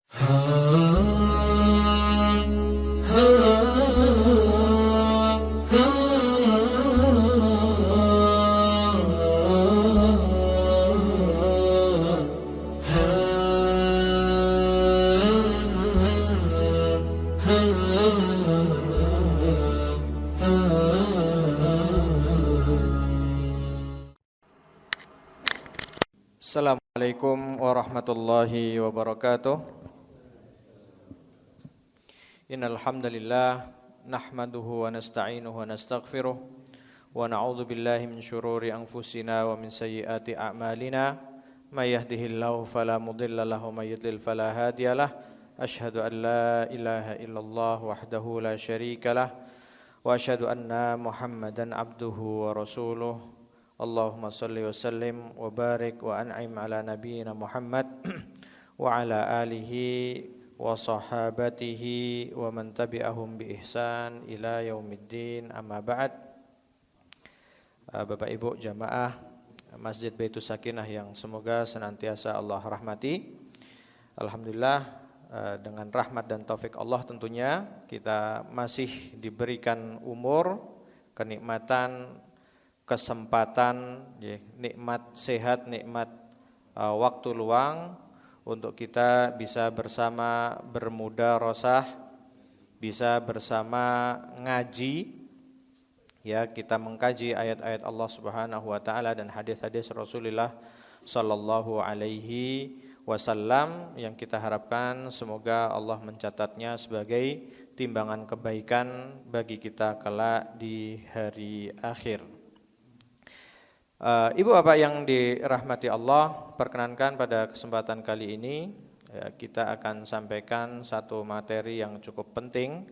Assalamualaikum warahmatullahi wabarakatuh. Innal hamdalillah nahmaduhu wa nasta'inuhu wa nastaghfiruh wa na'udzu billahi min syururi anfusina wa min sayyiati a'malina may yahdihillahu fala mudilla lahu wa may yudlil fala hadiyalah. Asyhadu an la ilaha illallah wahdahu la syarikalah wa asyhadu anna Muhammadan abduhu wa rasuluh. Allahumma salli wa sallim wa barik wa an'im ala nabiyyina Muhammad wa ala alihi wa sahabatihi wa man tabi'ahum bi ihsan ila yaumiddin, amma ba'd. Bapak Ibu jamaah Masjid Baitus Sakinah yang semoga senantiasa Allah rahmati. Alhamdulillah, dengan rahmat dan taufik Allah tentunya kita masih diberikan umur, kenikmatan, kesempatan, nikmat sehat, nikmat waktu luang untuk kita bisa bersama bermudarosah, bisa bersama ngaji, ya, kita mengkaji ayat-ayat Allah Subhanahu wa taala dan hadis-hadis Rasulullah sallallahu alaihi wasallam yang kita harapkan semoga Allah mencatatnya sebagai timbangan kebaikan bagi kita kelak di hari akhir. Ibu bapak yang dirahmati Allah, perkenankan pada kesempatan kali ini kita akan sampaikan satu materi yang cukup penting,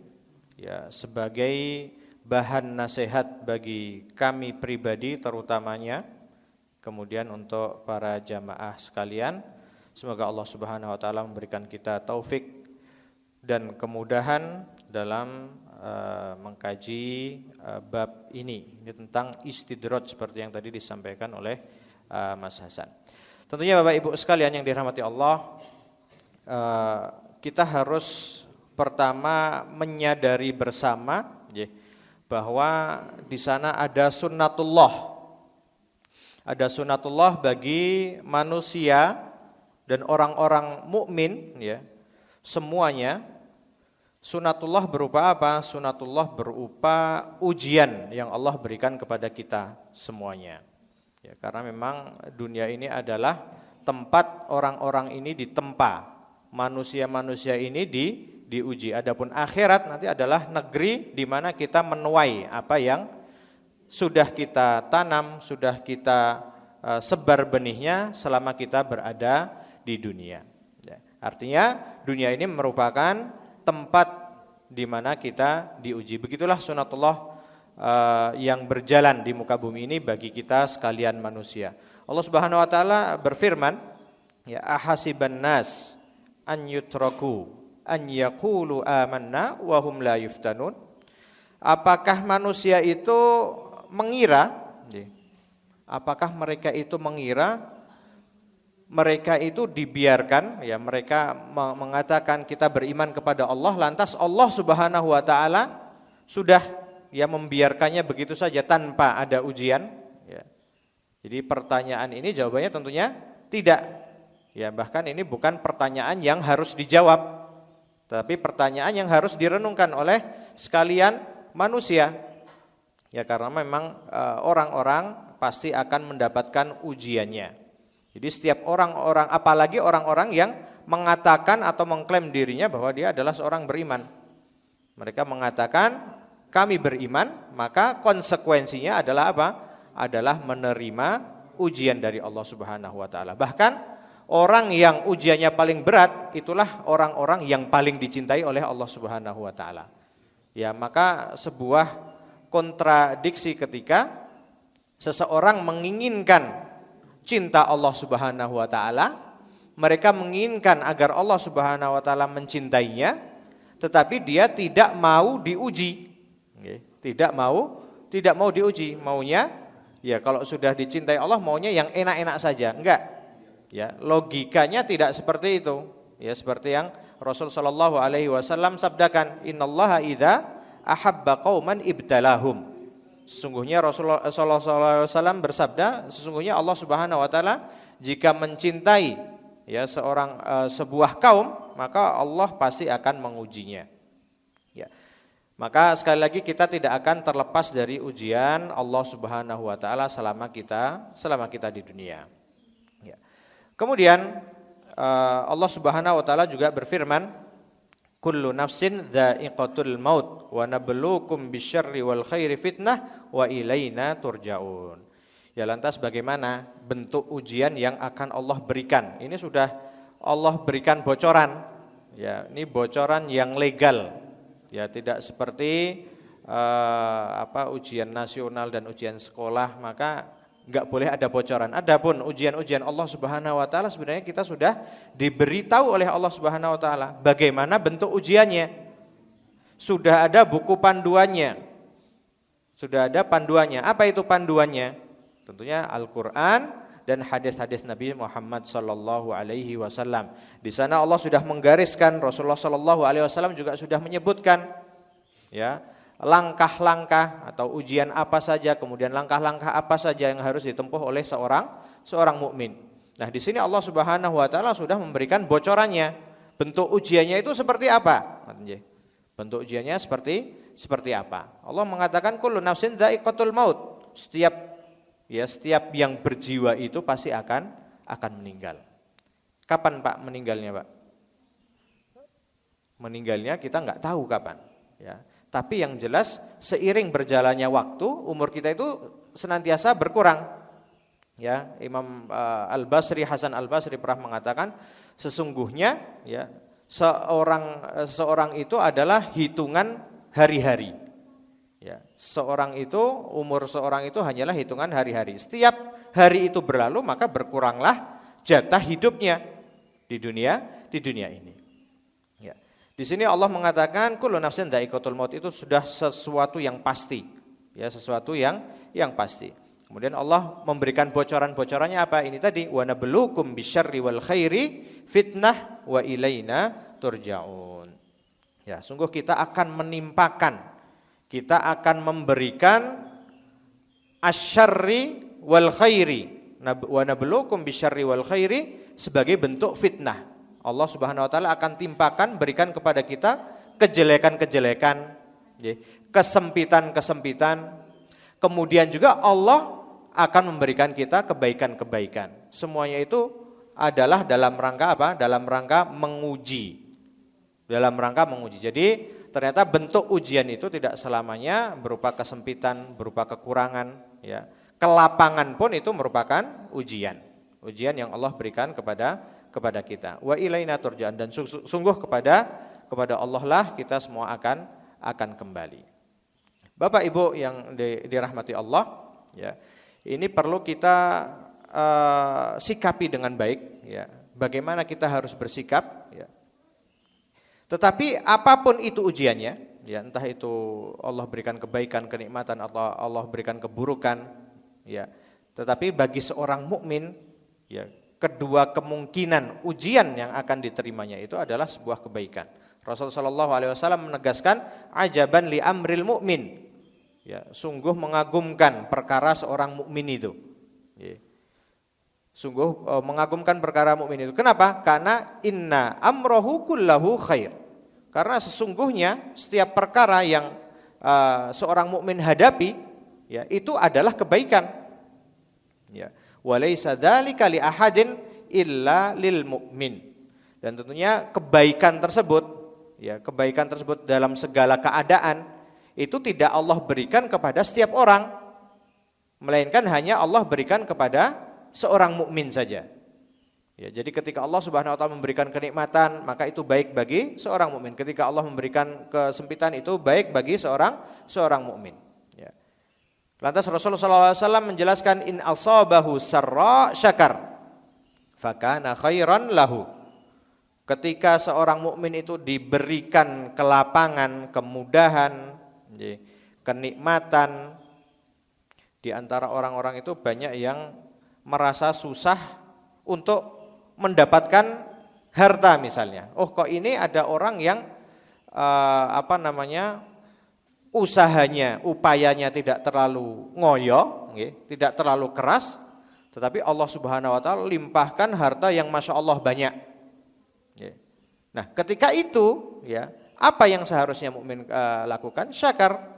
ya, sebagai bahan nasihat bagi kami pribadi terutamanya, kemudian untuk para jamaah sekalian. Semoga Allah Subhanahu wa taala memberikan kita taufik dan kemudahan dalam mengkaji bab ini. Ini tentang istidraj seperti yang tadi disampaikan oleh Mas Hasan. Tentunya Bapak Ibu sekalian yang dirahmati Allah, kita harus pertama menyadari bersama bahwa di sana ada sunnatullah. Ada sunnatullah bagi manusia dan orang-orang mukmin, ya, semuanya. Sunatullah berupa apa? Sunatullah berupa ujian yang Allah berikan kepada kita semuanya. Ya, karena memang dunia ini adalah tempat orang-orang ini ditempa, manusia-manusia ini diuji. Adapun akhirat nanti adalah negeri di mana kita menuai apa yang sudah kita tanam, sudah kita sebar benihnya selama kita berada di dunia. Ya, artinya dunia ini merupakan tempat di mana kita diuji. Begitulah sunatullah yang berjalan di muka bumi ini bagi kita sekalian manusia. Allah Subhanahu wa taala berfirman, ya, ahasiban nas an yutraku an yaqulu amanna wa hum la yuftanun. Apakah manusia itu mengira, apakah mereka itu mengira mereka itu dibiarkan, ya, mereka mengatakan kita beriman kepada Allah, lantas Allah Subhanahu wa taala sudah, ya, membiarkannya begitu saja tanpa ada ujian, ya. Jadi pertanyaan ini jawabannya tentunya tidak. Ya, bahkan ini bukan pertanyaan yang harus dijawab, tapi pertanyaan yang harus direnungkan oleh sekalian manusia. Ya, karena memang orang-orang pasti akan mendapatkan ujiannya. Jadi setiap orang-orang, apalagi orang-orang yang mengatakan atau mengklaim dirinya bahwa dia adalah seorang beriman. Mereka mengatakan kami beriman, maka konsekuensinya adalah apa? Adalah menerima ujian dari Allah Subhanahu wa taala. Bahkan orang yang ujiannya paling berat itulah orang-orang yang paling dicintai oleh Allah Subhanahu wa taala. Ya, maka sebuah kontradiksi ketika seseorang menginginkan cinta Allah Subhanahu wa taala, mereka menginginkan agar Allah Subhanahu wa taala mencintainya, tetapi dia tidak mau diuji. Tidak mau diuji, maunya, ya, kalau sudah dicintai Allah maunya yang enak-enak saja. Enggak. Ya, logikanya tidak seperti itu. Ya, seperti yang Rasul sallallahu alaihi wasallam sabdakan, "Innallaha idza ahabba qauman ibtalahum." Sesungguhnya Rasulullah sallallahu alaihi wasallam bersabda, sesungguhnya Allah Subhanahu wa taala jika mencintai ya sebuah kaum, maka Allah pasti akan mengujinya. Ya. Maka sekali lagi kita tidak akan terlepas dari ujian Allah Subhanahu wa taala selama kita di dunia. Ya. Kemudian Allah Subhanahu wa taala juga berfirman, kullu nafsin dha'iqatul maut wa nabluukum bisyarri wal khairi fitnah wa ilaina turja'un. Ya, lantas bagaimana bentuk ujian yang akan Allah berikan? Ini sudah Allah berikan bocoran. Ya, ini bocoran yang legal. Ya, tidak seperti ujian nasional dan ujian sekolah, maka enggak boleh ada bocoran. Adapun ujian-ujian Allah Subhanahu wa taala sebenarnya kita sudah diberitahu oleh Allah Subhanahu wa taala bagaimana bentuk ujiannya. Sudah ada buku panduannya. Sudah ada panduannya. Apa itu panduannya? Tentunya Al-Qur'an dan hadis-hadis Nabi Muhammad sallallahu alaihi wasallam. Di sana Allah sudah menggariskan, Rasulullah sallallahu alaihi wasallam juga sudah menyebutkan ya, langkah-langkah atau ujian apa saja, kemudian langkah-langkah apa saja yang harus ditempuh oleh seorang mukmin. Nah, di sini Allah Subhanahu wa taala sudah memberikan bocorannya. Bentuk ujiannya itu seperti apa? Bentuk ujiannya seperti apa? Allah mengatakan kullu nafsin dha'iqatul maut. Setiap yang berjiwa itu pasti akan meninggal. Kapan Pak meninggalnya, Pak? Meninggalnya kita enggak tahu kapan, ya. Tapi yang jelas seiring berjalannya waktu, umur kita itu senantiasa berkurang. Ya, Imam Hasan Al-Basri pernah mengatakan sesungguhnya ya seorang itu adalah hitungan hari-hari. Ya, umur seorang itu hanyalah hitungan hari-hari. Setiap hari itu berlalu maka berkuranglah jatah hidupnya di dunia ini. Di sini Allah mengatakan kullu nafsin dha'iqatul maut, itu sudah sesuatu yang pasti. Ya, sesuatu yang pasti. Kemudian Allah memberikan bocoran-bocorannya apa? Ini tadi wa nabluukum bisyarri wal khairi fitnah wa ilaina turja'un. Ya, sungguh kita akan menimpakan, kita akan memberikan asyarri wal khairi. Wa nabluukum bisyarri wal khairi sebagai bentuk fitnah. Allah Subhanahu wa taala akan timpakan, berikan kepada kita kejelekan-kejelekan, kesempitan-kesempitan. Kemudian juga Allah akan memberikan kita kebaikan-kebaikan. Semuanya itu adalah dalam rangka apa? Dalam rangka menguji. Jadi ternyata bentuk ujian itu tidak selamanya berupa kesempitan, berupa kekurangan, ya. Kelapangan pun itu merupakan ujian yang Allah berikan kepada kita. Wa ilaina turja'un, dan sungguh kepada Allah lah kita semua akan kembali. Bapak Ibu yang dirahmati Allah, ya. Ini perlu kita sikapi dengan baik, ya. Bagaimana kita harus bersikap, ya. Tetapi apapun itu ujiannya, ya, entah itu Allah berikan kebaikan, kenikmatan, atau Allah berikan keburukan, ya. Tetapi bagi seorang mukmin, ya, kedua kemungkinan ujian yang akan diterimanya itu adalah sebuah kebaikan. Rasulullah sallallahu alaihi wasallam menegaskan ajaban li amril mukmin. Ya, sungguh mengagumkan perkara seorang mukmin itu. Ya. Sungguh mengagumkan perkara mukmin itu. Kenapa? Karena inna amrohu kullahu khair. Karena sesungguhnya setiap perkara yang seorang mukmin hadapi, ya, itu adalah kebaikan. Ya. Walaysa dzalika li ahadin illa lil mu'min. Dan tentunya kebaikan tersebut dalam segala keadaan itu tidak Allah berikan kepada setiap orang, melainkan hanya Allah berikan kepada seorang mukmin saja. Ya, jadi ketika Allah Subhanahu wa taala memberikan kenikmatan, maka itu baik bagi seorang mukmin. Ketika Allah memberikan kesempitan, itu baik bagi seorang mukmin. Lantas Rasulullah SAW menjelaskan in asabahu sarra syakar fakana khairan lahu. Ketika seorang mukmin itu diberikan kelapangan, kemudahan, kenikmatan, di antara orang-orang itu banyak yang merasa susah untuk mendapatkan harta misalnya. Oh kok ini ada orang yang usahanya, upayanya tidak terlalu ngoyo, tidak terlalu keras, tetapi Allah Subhanahu wa taala limpahkan harta yang Masya Allah banyak. Nah, ketika itu ya, apa yang seharusnya mukmin lakukan? Syakar.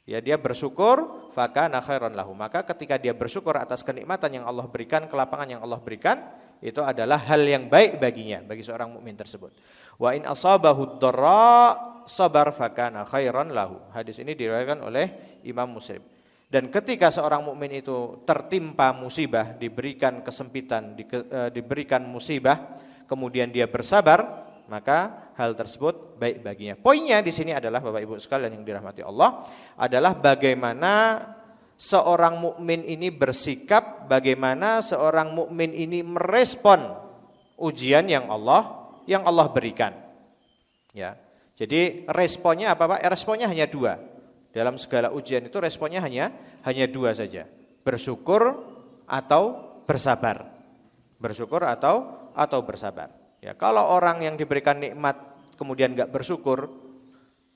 Ya, dia bersyukur, fakana khairan lahu. Maka ketika dia bersyukur atas kenikmatan yang Allah berikan, kelapangan yang Allah berikan, itu adalah hal yang baik baginya, bagi seorang mukmin tersebut. Wa in asabahu dharra sabar fakana khairan lahu. Hadis ini diriwayatkan oleh Imam Muslim. Dan ketika seorang mukmin itu tertimpa musibah, diberikan kesempitan, diberikan musibah, kemudian dia bersabar, maka hal tersebut baik baginya. Poinnya di sini adalah Bapak Ibu sekalian yang dirahmati Allah, adalah bagaimana seorang mukmin ini bersikap, bagaimana seorang mukmin ini merespon ujian yang Allah berikan. Ya. Jadi responnya apa Pak? Responnya hanya dua. Dalam segala ujian itu responnya hanya dua saja. Bersyukur atau bersabar. Bersyukur atau bersabar. Ya, kalau orang yang diberikan nikmat kemudian enggak bersyukur,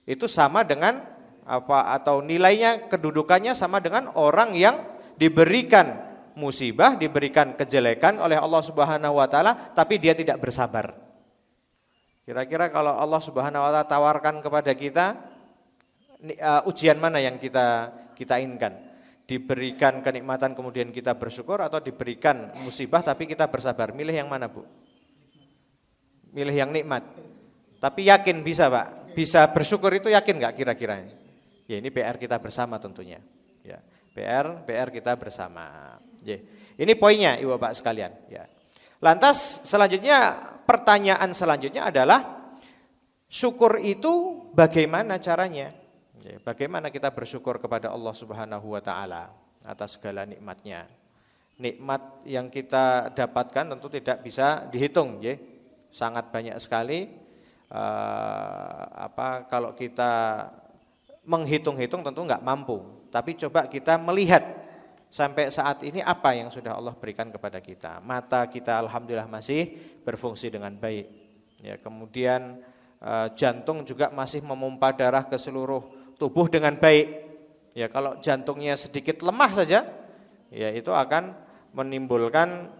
itu sama dengan atau nilainya, kedudukannya sama dengan orang yang diberikan musibah, diberikan kejelekan oleh Allah Subhanahu wa taala tapi dia tidak bersabar. Kira-kira kalau Allah Subhanahu wa taala tawarkan kepada kita ujian mana yang kita inginkan? Diberikan kenikmatan kemudian kita bersyukur atau diberikan musibah tapi kita bersabar? Milih yang mana, Bu? Milih yang nikmat. Tapi yakin bisa, Pak? Bisa bersyukur itu yakin enggak kira-kira? Ya, ini PR kita bersama tentunya. Ya, PR kita bersama. Ya. Ini poinnya Ibu Bapak sekalian, ya. Lantas selanjutnya, pertanyaan selanjutnya adalah syukur itu bagaimana caranya? Ya, bagaimana kita bersyukur kepada Allah Subhanahu wa taala atas segala nikmatnya? Nikmat yang kita dapatkan tentu tidak bisa dihitung, ya. Sangat banyak sekali. Kalau kita menghitung-hitung tentu enggak mampu. Tapi coba kita melihat sampai saat ini apa yang sudah Allah berikan kepada kita. Mata kita alhamdulillah masih berfungsi dengan baik. Ya, kemudian jantung juga masih memompa darah ke seluruh tubuh dengan baik. Ya, kalau jantungnya sedikit lemah saja, ya itu akan menimbulkan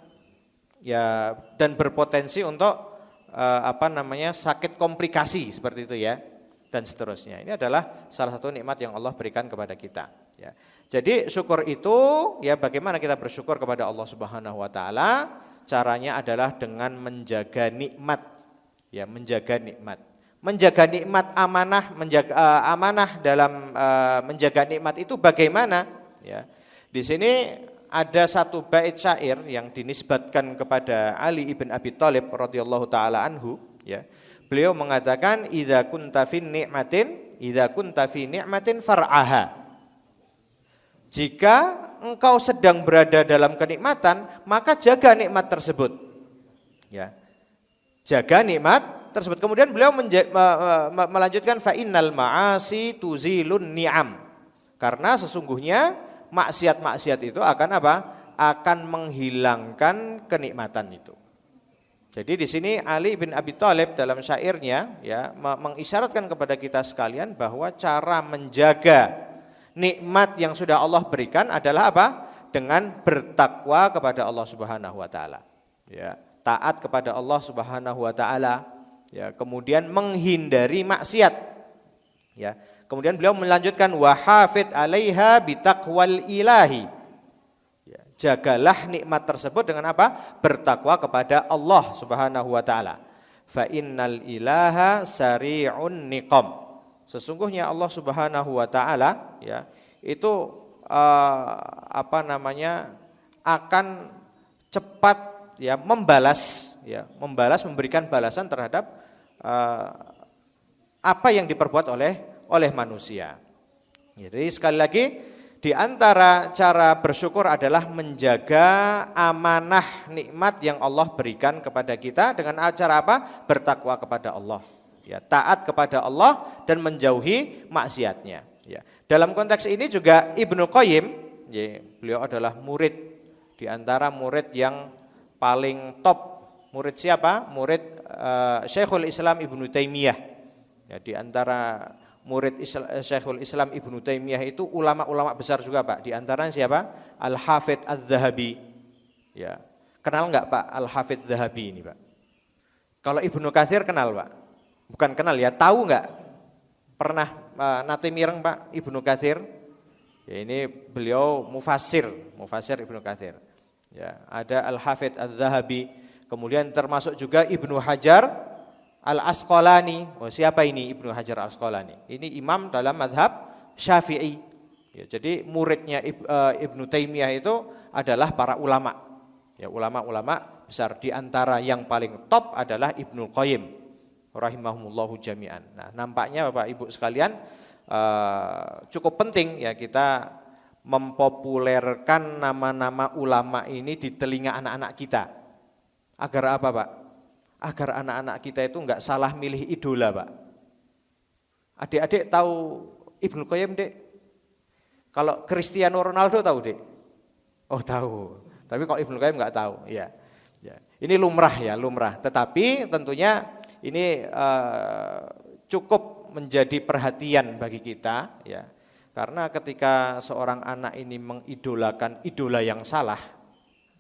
ya dan berpotensi untuk sakit komplikasi seperti itu ya, dan seterusnya. Ini adalah salah satu nikmat yang Allah berikan kepada kita. Ya. Jadi syukur itu ya bagaimana kita bersyukur kepada Allah Subhanahu wa taala? Caranya adalah dengan menjaga nikmat. Ya, menjaga nikmat. Menjaga nikmat amanah, amanah dalam menjaga nikmat itu bagaimana? Ya. Di sini ada satu bait syair yang dinisbatkan kepada Ali ibn Abi Thalib radhiyallahu taala anhu, ya. Beliau mengatakan idza kunta fi ni'matin far'aha. Jika engkau sedang berada dalam kenikmatan, maka jaga nikmat tersebut. Ya. Jaga nikmat tersebut. Kemudian beliau melanjutkan fa innal ma'asi tuzilun ni'am. Karena sesungguhnya maksiat-maksiat itu akan apa? Akan menghilangkan kenikmatan itu. Jadi di sini Ali bin Abi Thalib dalam syairnya ya mengisyaratkan kepada kita sekalian bahwa cara menjaga nikmat yang sudah Allah berikan adalah apa? Dengan bertakwa kepada Allah Subhanahu wa taala. Ya, taat kepada Allah Subhanahu wa taala, ya, kemudian menghindari maksiat. Ya. Kemudian beliau melanjutkan wahafid 'alaiha bitaqwal ilahi. Ya, jagalah nikmat tersebut dengan apa? Bertakwa kepada Allah Subhanahu wa taala. Fa innal ilaha sari'un niqam. Sesungguhnya Allah Subhanahu wa taala ya, itu akan cepat ya membalas memberikan balasan terhadap apa yang diperbuat oleh manusia. Jadi sekali lagi di antara cara bersyukur adalah menjaga amanah nikmat yang Allah berikan kepada kita dengan cara apa? Bertakwa kepada Allah. Ya, taat kepada Allah dan menjauhi maksiatnya. Ya. Dalam konteks ini juga Ibnu Qayyim, ya, beliau adalah murid di antara murid yang paling top Murid siapa? Murid Syekhul Islam Ibnu Taimiyah. Ya, di antara murid Syekhul Islam Ibnu Taimiyah itu ulama-ulama besar juga Pak. Di antaranya siapa? Al-Hafidz Az-Zahabi. Ya. Kenal enggak Pak Al-Hafidz Az-Zahabi ini Pak? Kalau Ibnu Katsir kenal Pak? Bukan kenal ya, tahu enggak? Pernah nate mireng Pak Ibnu Katsir? Ya, ini beliau mufassir Ibnu Katsir. Ya, ada Al-Hafidz Az-Zahabi, kemudian termasuk juga Ibnu Hajar Al-Asqalani. Oh, siapa ini Ibnu Hajar Al-Asqalani? Ini imam dalam mazhab Syafi'i. Ya, jadi muridnya Ibnu Taimiyah itu adalah para ulama. Ya, ulama-ulama besar. Di antara yang paling top adalah Ibnu Qayyim rahimahumullahu jami'an. Nah, nampaknya Bapak Ibu sekalian cukup penting ya kita mempopulerkan nama-nama ulama ini di telinga anak-anak kita. Agar apa Pak? Agar anak-anak kita itu enggak salah milih idola Pak. Adik-adik tahu Ibnu Qayyim Dek? Kalau Cristiano Ronaldo tahu Dek? Oh tahu. Tapi kalau Ibnu Qayyim enggak tahu. Ya. Ini lumrah ya, lumrah. Tetapi tentunya ini cukup menjadi perhatian bagi kita ya. Karena ketika seorang anak ini mengidolakan idola yang salah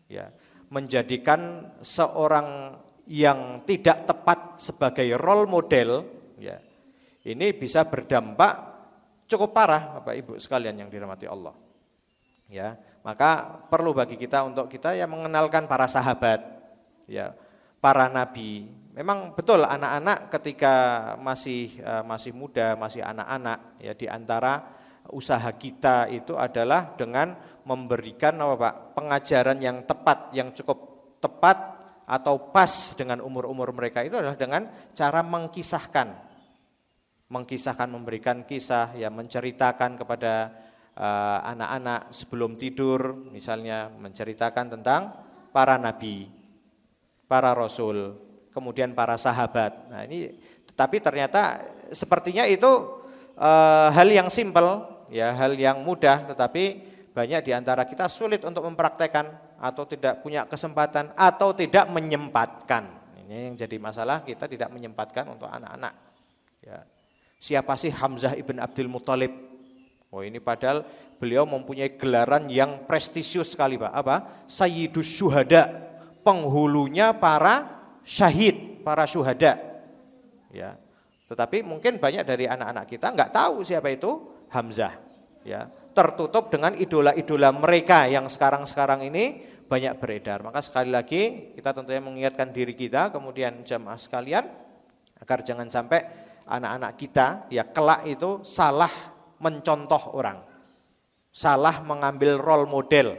ya, menjadikan seorang yang tidak tepat sebagai role model ya, ini bisa berdampak cukup parah Bapak Ibu sekalian yang dirahmati Allah. Ya, maka perlu bagi kita untuk kita yang mengenalkan para sahabat ya, para nabi. Memang betul anak-anak ketika masih muda, masih anak-anak ya, di antara usaha kita itu adalah dengan memberikan apa Pak, pengajaran yang tepat, yang cukup tepat atau pas dengan umur-umur mereka itu adalah dengan cara mengkisahkan, memberikan kisah ya, menceritakan kepada anak-anak sebelum tidur, misalnya menceritakan tentang para nabi, para rasul, kemudian para sahabat. Nah ini, tetapi ternyata sepertinya itu hal yang simpel, ya, hal yang mudah, tetapi banyak di antara kita sulit untuk mempraktekkan atau tidak punya kesempatan atau tidak menyempatkan. Ini yang jadi masalah, kita tidak menyempatkan untuk anak-anak. Ya. Siapa sih Hamzah ibn Abdul Muthalib? Oh ini padahal beliau mempunyai gelaran yang prestisius sekali Pak. Apa? Sayyidus Syuhada, penghulunya para syahid, para syuhada. Ya. Tetapi mungkin banyak dari anak-anak kita enggak tahu siapa itu Hamzah. Ya. Tertutup dengan idola-idola mereka yang sekarang-sekarang ini banyak beredar. Maka sekali lagi kita tentunya mengingatkan diri kita, kemudian jamaah sekalian, agar jangan sampai anak-anak kita ya kelak itu salah mencontoh orang, salah mengambil role model,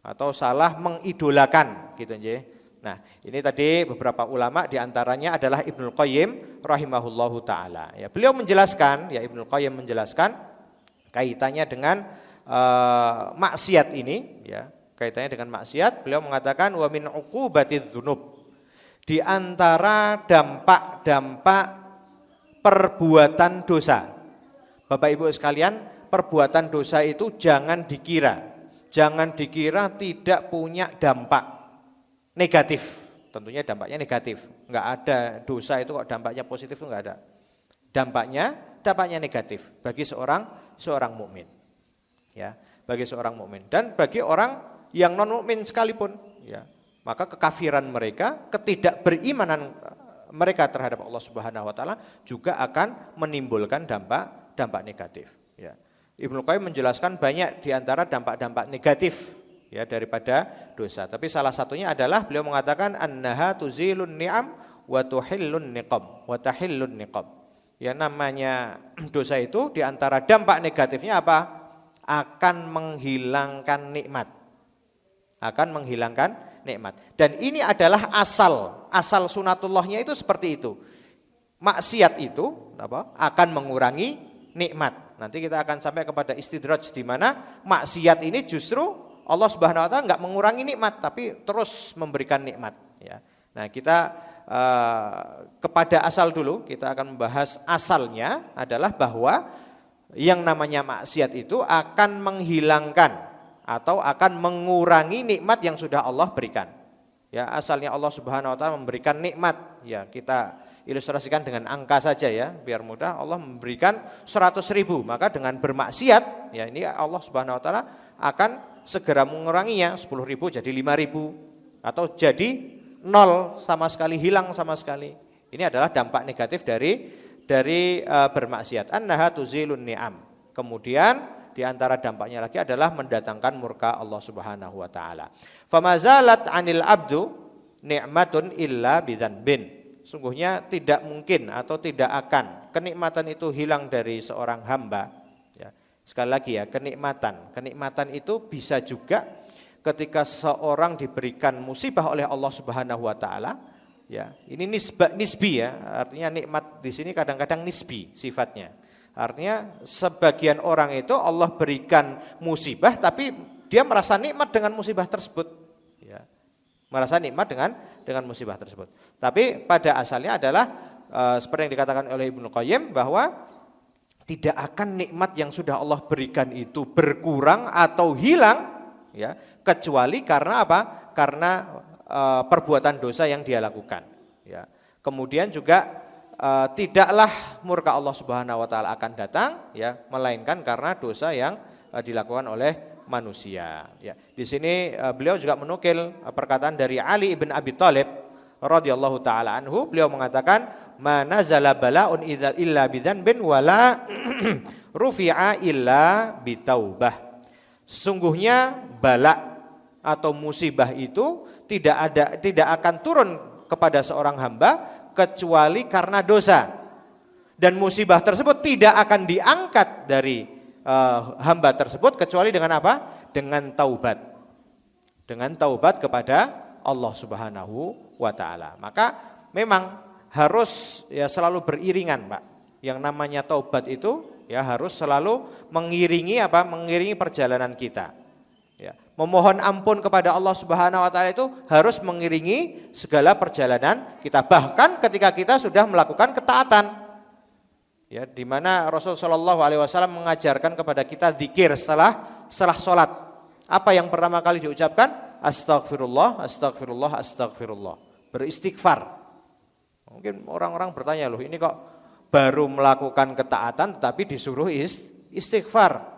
atau salah mengidolakan gitu nggih. Nah, ini tadi beberapa ulama diantaranya adalah Ibnu Qayyim rahimahullahu taala. Ya, beliau menjelaskan, ya Ibnu Qayyim menjelaskan kaitannya dengan maksiat ini, ya, kaitannya dengan maksiat. Beliau mengatakan wa min uqubatiz dzunub, di antara dampak-dampak perbuatan dosa. Bapak Ibu sekalian, perbuatan dosa itu jangan dikira tidak punya dampak negatif. Tentunya dampaknya negatif. Enggak ada dosa itu kok dampaknya positif, itu enggak ada. Dampaknya negatif bagi seorang mukmin. Ya, bagi seorang mukmin dan bagi orang yang non mukmin sekalipun, ya. Maka kekafiran mereka, ketidakberimanan mereka terhadap Allah Subhanahu wa taala juga akan menimbulkan dampak negatif, ya. Ibnu Qayyim menjelaskan banyak di antara dampak-dampak negatif ya daripada dosa. Tapi salah satunya adalah beliau mengatakan annaha tuzilun ni'am wa tuhillun niqam wa tahillun niqam. Ya, namanya dosa itu di antara dampak negatifnya apa? Akan menghilangkan nikmat. Dan ini adalah asal sunatullahnya itu seperti itu. Maksiat itu akan mengurangi nikmat. Nanti kita akan sampai kepada istidraj di mana maksiat ini justru Allah Subhanahu wa taala enggak mengurangi nikmat tapi terus memberikan nikmat, ya. Nah, kita kepada asal dulu, kita akan membahas asalnya adalah bahwa yang namanya maksiat itu akan menghilangkan atau akan mengurangi nikmat yang sudah Allah berikan. Ya, asalnya Allah Subhanahu wa taala memberikan nikmat. Ya, kita ilustrasikan dengan angka saja ya, biar mudah. Allah memberikan 100.000, maka dengan bermaksiat, ya ini Allah Subhanahu wa taala akan segera menguranginya, 10.000 jadi 5.000 atau jadi 0 sama sekali, hilang sama sekali. Ini adalah dampak negatif dari bermaksiat. Annaha tuzilun ni'am. Kemudian di antara dampaknya lagi adalah mendatangkan murka Allah Subhanahu wa taala. Famazalat 'anil abdu ni'matun illa bidzanbin. Sungguhnya tidak mungkin atau tidak akan kenikmatan itu hilang dari seorang hamba. Ya, sekali lagi ya, kenikmatan itu bisa juga ketika seorang diberikan musibah oleh Allah Subhanahu wa taala. Ya, ini nisbi ya, artinya nikmat di sini kadang-kadang nisbi sifatnya. Artinya sebagian orang itu Allah berikan musibah tapi dia merasa nikmat dengan musibah tersebut. Ya, merasa nikmat dengan musibah tersebut. Tapi pada asalnya adalah seperti yang dikatakan oleh Ibnu Qayyim bahwa tidak akan nikmat yang sudah Allah berikan itu berkurang atau hilang ya, kecuali karena apa? Karena perbuatan dosa yang dia lakukan. Ya. Kemudian juga tidaklah murka Allah Subhanahu wa taala akan datang ya, melainkan karena dosa yang dilakukan oleh manusia. Ya. Di sini beliau juga menukil perkataan dari Ali ibn Abi Thalib radhiyallahu taala anhu. Beliau mengatakan, "Ma nazala bala'un illa bidzanbin wala rufi'a illa bitaubah." Sesungguhnya bala atau musibah itu tidak akan turun kepada seorang hamba kecuali karena dosa. Dan musibah tersebut tidak akan diangkat dari hamba tersebut kecuali dengan apa? Dengan taubat. Dengan taubat kepada Allah Subhanahu wa taala. Maka memang harus ya selalu beriringan, Pak. Yang namanya taubat itu ya harus selalu mengiringi apa? Mengiringi perjalanan kita. Ya, memohon ampun kepada Allah Subhanahu wa taala itu harus mengiringi segala perjalanan kita, bahkan ketika kita sudah melakukan ketaatan. Ya, di mana Rasul sallallahu alaihi wasallam mengajarkan kepada kita zikir setelah salat. Apa yang pertama kali diucapkan? Astagfirullah, astagfirullah, astagfirullah. Beristighfar. Mungkin orang-orang bertanya, loh ini kok baru melakukan ketaatan tetapi disuruh istighfar.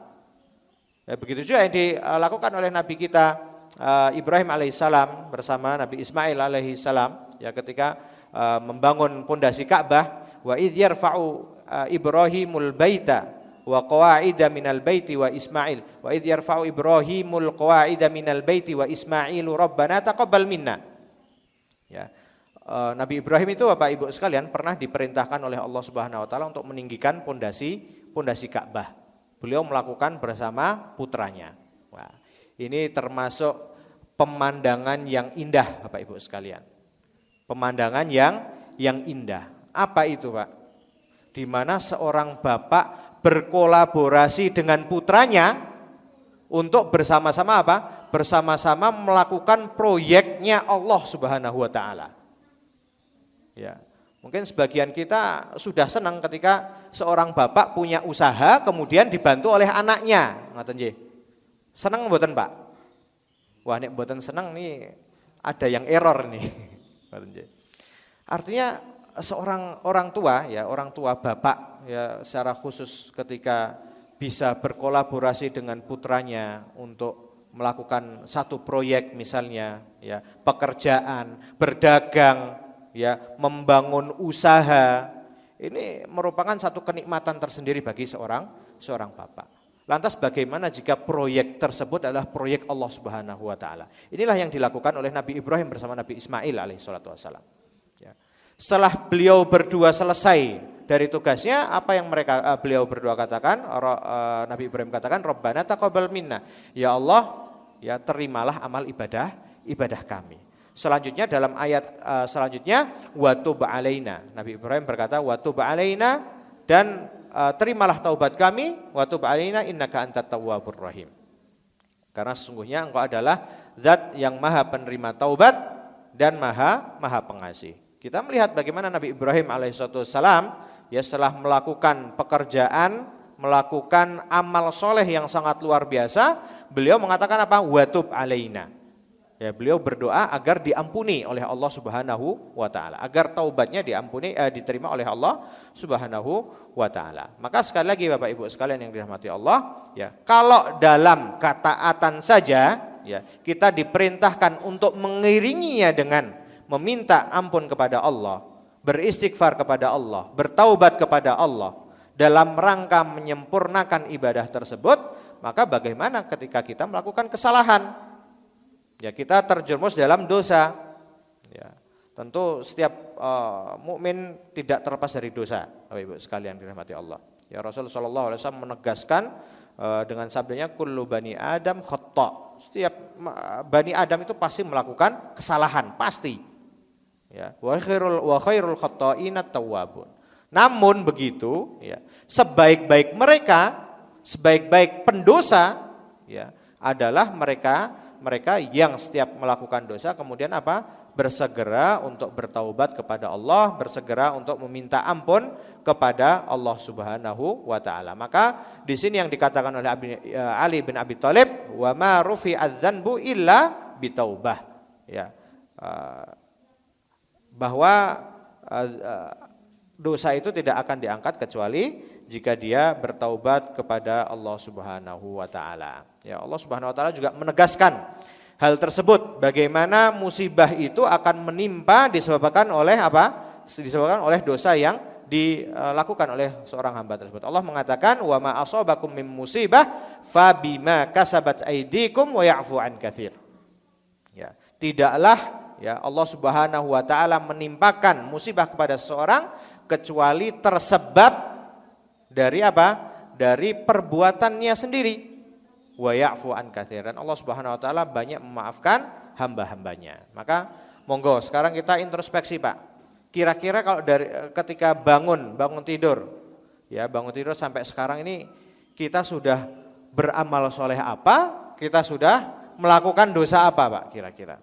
Ya, begitu juga yang dilakukan oleh Nabi kita Ibrahim alaihissalam bersama Nabi Ismail alaihissalam ya, ketika membangun pondasi Ka'bah. Wa idh yarfa'u Ibrahimul baita wa qawa'ida minal baiti wa Ismail. Wa idh yarfa'u Ibrahimul qawa'ida minal baiti wa Ismailu rabbana taqabbal minna. Ya. Nabi Ibrahim itu Bapak Ibu sekalian pernah diperintahkan oleh Allah Subhanahu wa taala untuk meninggikan pondasi Ka'bah. Beliau melakukan bersama putranya. Wah, ini termasuk pemandangan yang indah Bapak Ibu sekalian. Pemandangan yang indah. Apa itu, Pak? Di mana seorang bapak berkolaborasi dengan putranya untuk bersama-sama apa? Bersama-sama melakukan proyeknya Allah Subhanahu wa taala. Ya. Mungkin sebagian kita sudah senang ketika seorang bapak punya usaha kemudian dibantu oleh anaknya. Ngoten nggih. Seneng mboten, Pak? Wah, nek mboten seneng nih ada yang error nih. Ngoten nggih. Artinya seorang orang tua bapak ya secara khusus ketika bisa berkolaborasi dengan putranya untuk melakukan satu proyek misalnya ya, pekerjaan, berdagang, ya, membangun usaha, ini merupakan satu kenikmatan tersendiri bagi seorang bapak. Lantas bagaimana jika proyek tersebut adalah proyek Allah Subhanahu wa taala? Inilah yang dilakukan oleh Nabi Ibrahim bersama Nabi Ismail alaihissalatu wassalam. Ya. Setelah beliau berdua selesai dari tugasnya, apa yang beliau berdua katakan? Nabi Ibrahim katakan, Rabbana taqabbal minna. Ya Allah, ya terimalah amal ibadah kami. Selanjutnya dalam ayat selanjutnya wa tub alaina. Nabi Ibrahim berkata wa tub alaina, dan terimalah taubat kami, wa tub alaina innaka antat tawwabur rahim. Karena sesungguhnya engkau adalah zat yang maha penerima taubat dan maha pengasih. Kita melihat bagaimana Nabi Ibrahim alaihissalam ya setelah melakukan pekerjaan, melakukan amal soleh yang sangat luar biasa, beliau mengatakan apa? Wa tub alaina. Ya, beliau berdoa agar diampuni oleh Allah Subhanahu wa taala, agar taubatnya diterima oleh Allah Subhanahu wa taala. Maka sekali lagi Bapak Ibu sekalian yang dirahmati Allah, ya, kalau dalam ketaatan saja, ya, kita diperintahkan untuk mengiringinya dengan meminta ampun kepada Allah, beristighfar kepada Allah, bertaubat kepada Allah dalam rangka menyempurnakan ibadah tersebut, maka bagaimana ketika kita melakukan kesalahan? Ya, kita terjerumus dalam dosa. Ya, tentu setiap mukmin tidak terlepas dari dosa, Bapak Ibu sekalian dirahmati Allah. Ya, Rasulullah SAW menegaskan dengan sabdanya kullu bani Adam khata'. Setiap bani Adam itu pasti melakukan kesalahan, pasti. Ya, wa khairul khata'ina tawwabun. Namun begitu, ya, sebaik-baik mereka, sebaik-baik pendosa, ya, adalah mereka yang setiap melakukan dosa kemudian apa? Bersegera untuk bertaubat kepada Allah, bersegera untuk meminta ampun kepada Allah Subhanahu wa taala. Maka di sini yang dikatakan oleh Ali bin Abi Thalib, wa ma rufi'adz dzanbu illa bitaubah. Ya. Bahwa dosa itu tidak akan diangkat kecuali jika dia bertaubat kepada Allah Subhanahu wa taala. Ya, Allah Subhanahu wa taala juga menegaskan hal tersebut, bagaimana musibah itu akan menimpa disebabkan oleh apa? Disebabkan oleh dosa yang dilakukan oleh seorang hamba tersebut. Allah mengatakan wa ma asabakum mim musibah fabima kasabat aydikum wa ya'fu an katsir. Ya, tidaklah ya Allah Subhanahu wa taala menimpakan musibah kepada seseorang kecuali tersebab dari apa? Dari perbuatannya sendiri. Wa ya'fu an katsir. Dan Allah Subhanahu wa taala banyak memaafkan hamba-hambanya. Maka monggo sekarang kita introspeksi, Pak. Kira-kira kalau dari ketika bangun tidur, ya bangun tidur sampai sekarang ini kita sudah beramal soleh apa? Kita sudah melakukan dosa apa, Pak? Kira-kira.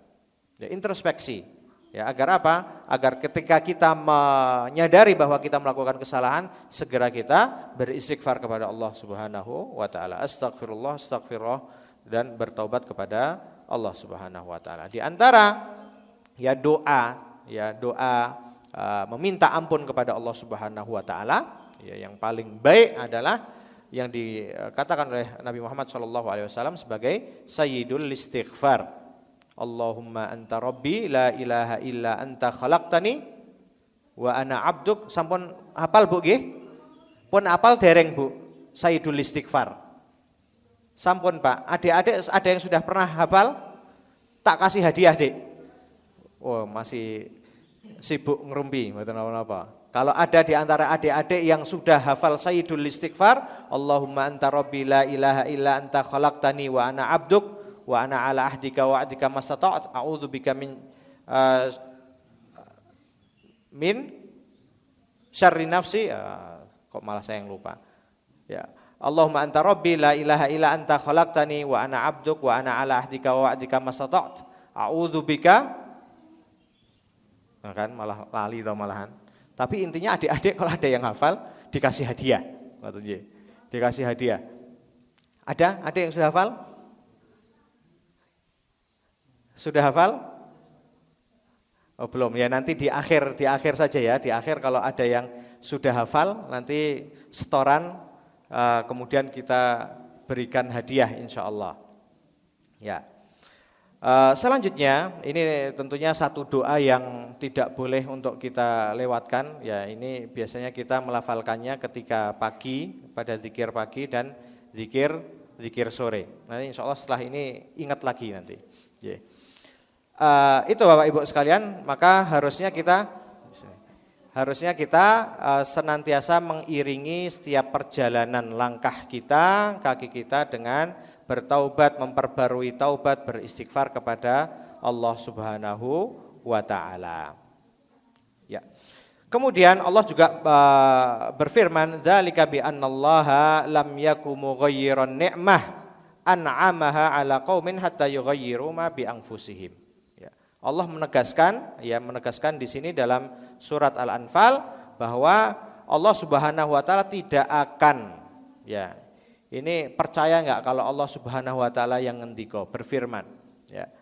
Ya, introspeksi. Ya, agar apa? Agar ketika kita menyadari bahwa kita melakukan kesalahan, segera kita beristighfar kepada Allah Subhanahu wa taala. Astagfirullah, dan bertaubat kepada Allah Subhanahu wa taala. Di antara doa meminta ampun kepada Allah Subhanahu wa taala, ya, yang paling baik adalah yang dikatakan oleh Nabi Muhammad SAW sebagai sayyidul istighfar. Allahumma anta rabbi la ilaha illa anta khalaqtani wa ana abduk. Sampun hafal Bu nggih? Pun hafal dereng Bu sayyidul istighfar? Sampun Pak. Adik-adik ada yang sudah pernah hafal? Tak kasih hadiah, Dik. Oh, masih sibuk ngerumpi, mboten apa-apa. Kalau ada di antara adik-adik yang sudah hafal sayyidul istighfar, Allahumma anta rabbi la ilaha illa anta khalaqtani wa ana abduk wa ana ala ahdika wa ahdika mastata'tu a'udzubika min syarri nafsi. Kok malah saya yang lupa. Ya. Allahumma anta rabbi la ilaha illa anta khalaqtani wa ana abduk wa ana ala ahdika wa ahdika mastata'tu a'udzubika. Nah, kan malah lali atau malahan. Tapi intinya adik-adik kalau ada yang hafal dikasih hadiah. Dikasih hadiah. Ada yang sudah hafal? Sudah hafal? Oh belum, ya nanti di akhir saja ya. Di akhir kalau ada yang sudah hafal nanti setoran, kemudian kita berikan hadiah insyaallah. Ya. Selanjutnya ini tentunya satu doa yang tidak boleh untuk kita lewatkan. Ya, ini biasanya kita melafalkannya ketika pagi pada zikir pagi dan zikir sore. Nanti insyaallah setelah ini ingat lagi nanti. Yeah. Itu Bapak Ibu sekalian, maka harusnya kita senantiasa mengiringi setiap perjalanan langkah kita, kaki kita dengan bertaubat, memperbarui taubat, beristighfar kepada Allah Subhanahu wa taala. Ya. Kemudian Allah juga berfirman, "Dzalika bi annallaha lam yakum mughayyiran ni'mah an'amaha 'ala qaumin hatta yughayyiru ma bi anfusihim." Allah menegaskan di sini dalam surat Al-Anfal bahwa Allah Subhanahu wa taala tidak akan, ya. Ini percaya enggak kalau Allah Subhanahu wa taala yang ngendika berfirman, ya.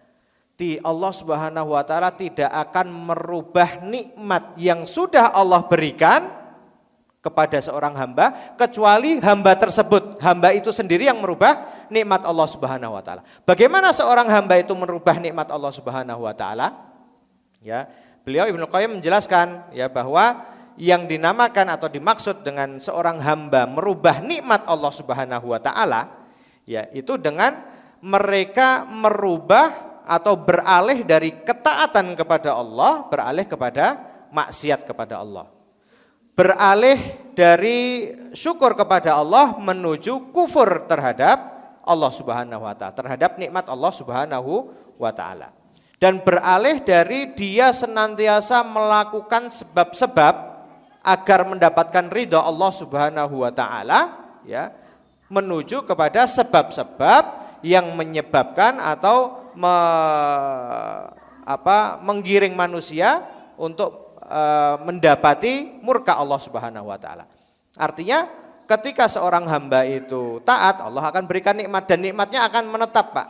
Allah Subhanahu wa taala tidak akan merubah nikmat yang sudah Allah berikan kepada seorang hamba kecuali hamba tersebut, hamba itu sendiri yang merubah nikmat Allah Subhanahu wa taala. Bagaimana seorang hamba itu merubah nikmat Allah Subhanahu wa taala? Ya, beliau Ibnu Qayyim menjelaskan ya bahwa yang dinamakan atau dimaksud dengan seorang hamba merubah nikmat Allah Subhanahu wa taala ya itu dengan mereka merubah atau beralih dari ketaatan kepada Allah beralih kepada maksiat kepada Allah. Beralih dari syukur kepada Allah menuju kufur terhadap Allah Subhanahu wa taala, terhadap nikmat Allah Subhanahu wa taala. Dan beralih dari dia senantiasa melakukan sebab-sebab agar mendapatkan ridha Allah Subhanahu wa taala ya, menuju kepada sebab-sebab yang menyebabkan atau menggiring manusia untuk mendapati murka Allah Subhanahu wa taala. Artinya ketika seorang hamba itu taat, Allah akan berikan nikmat dan nikmatnya akan menetap, Pak.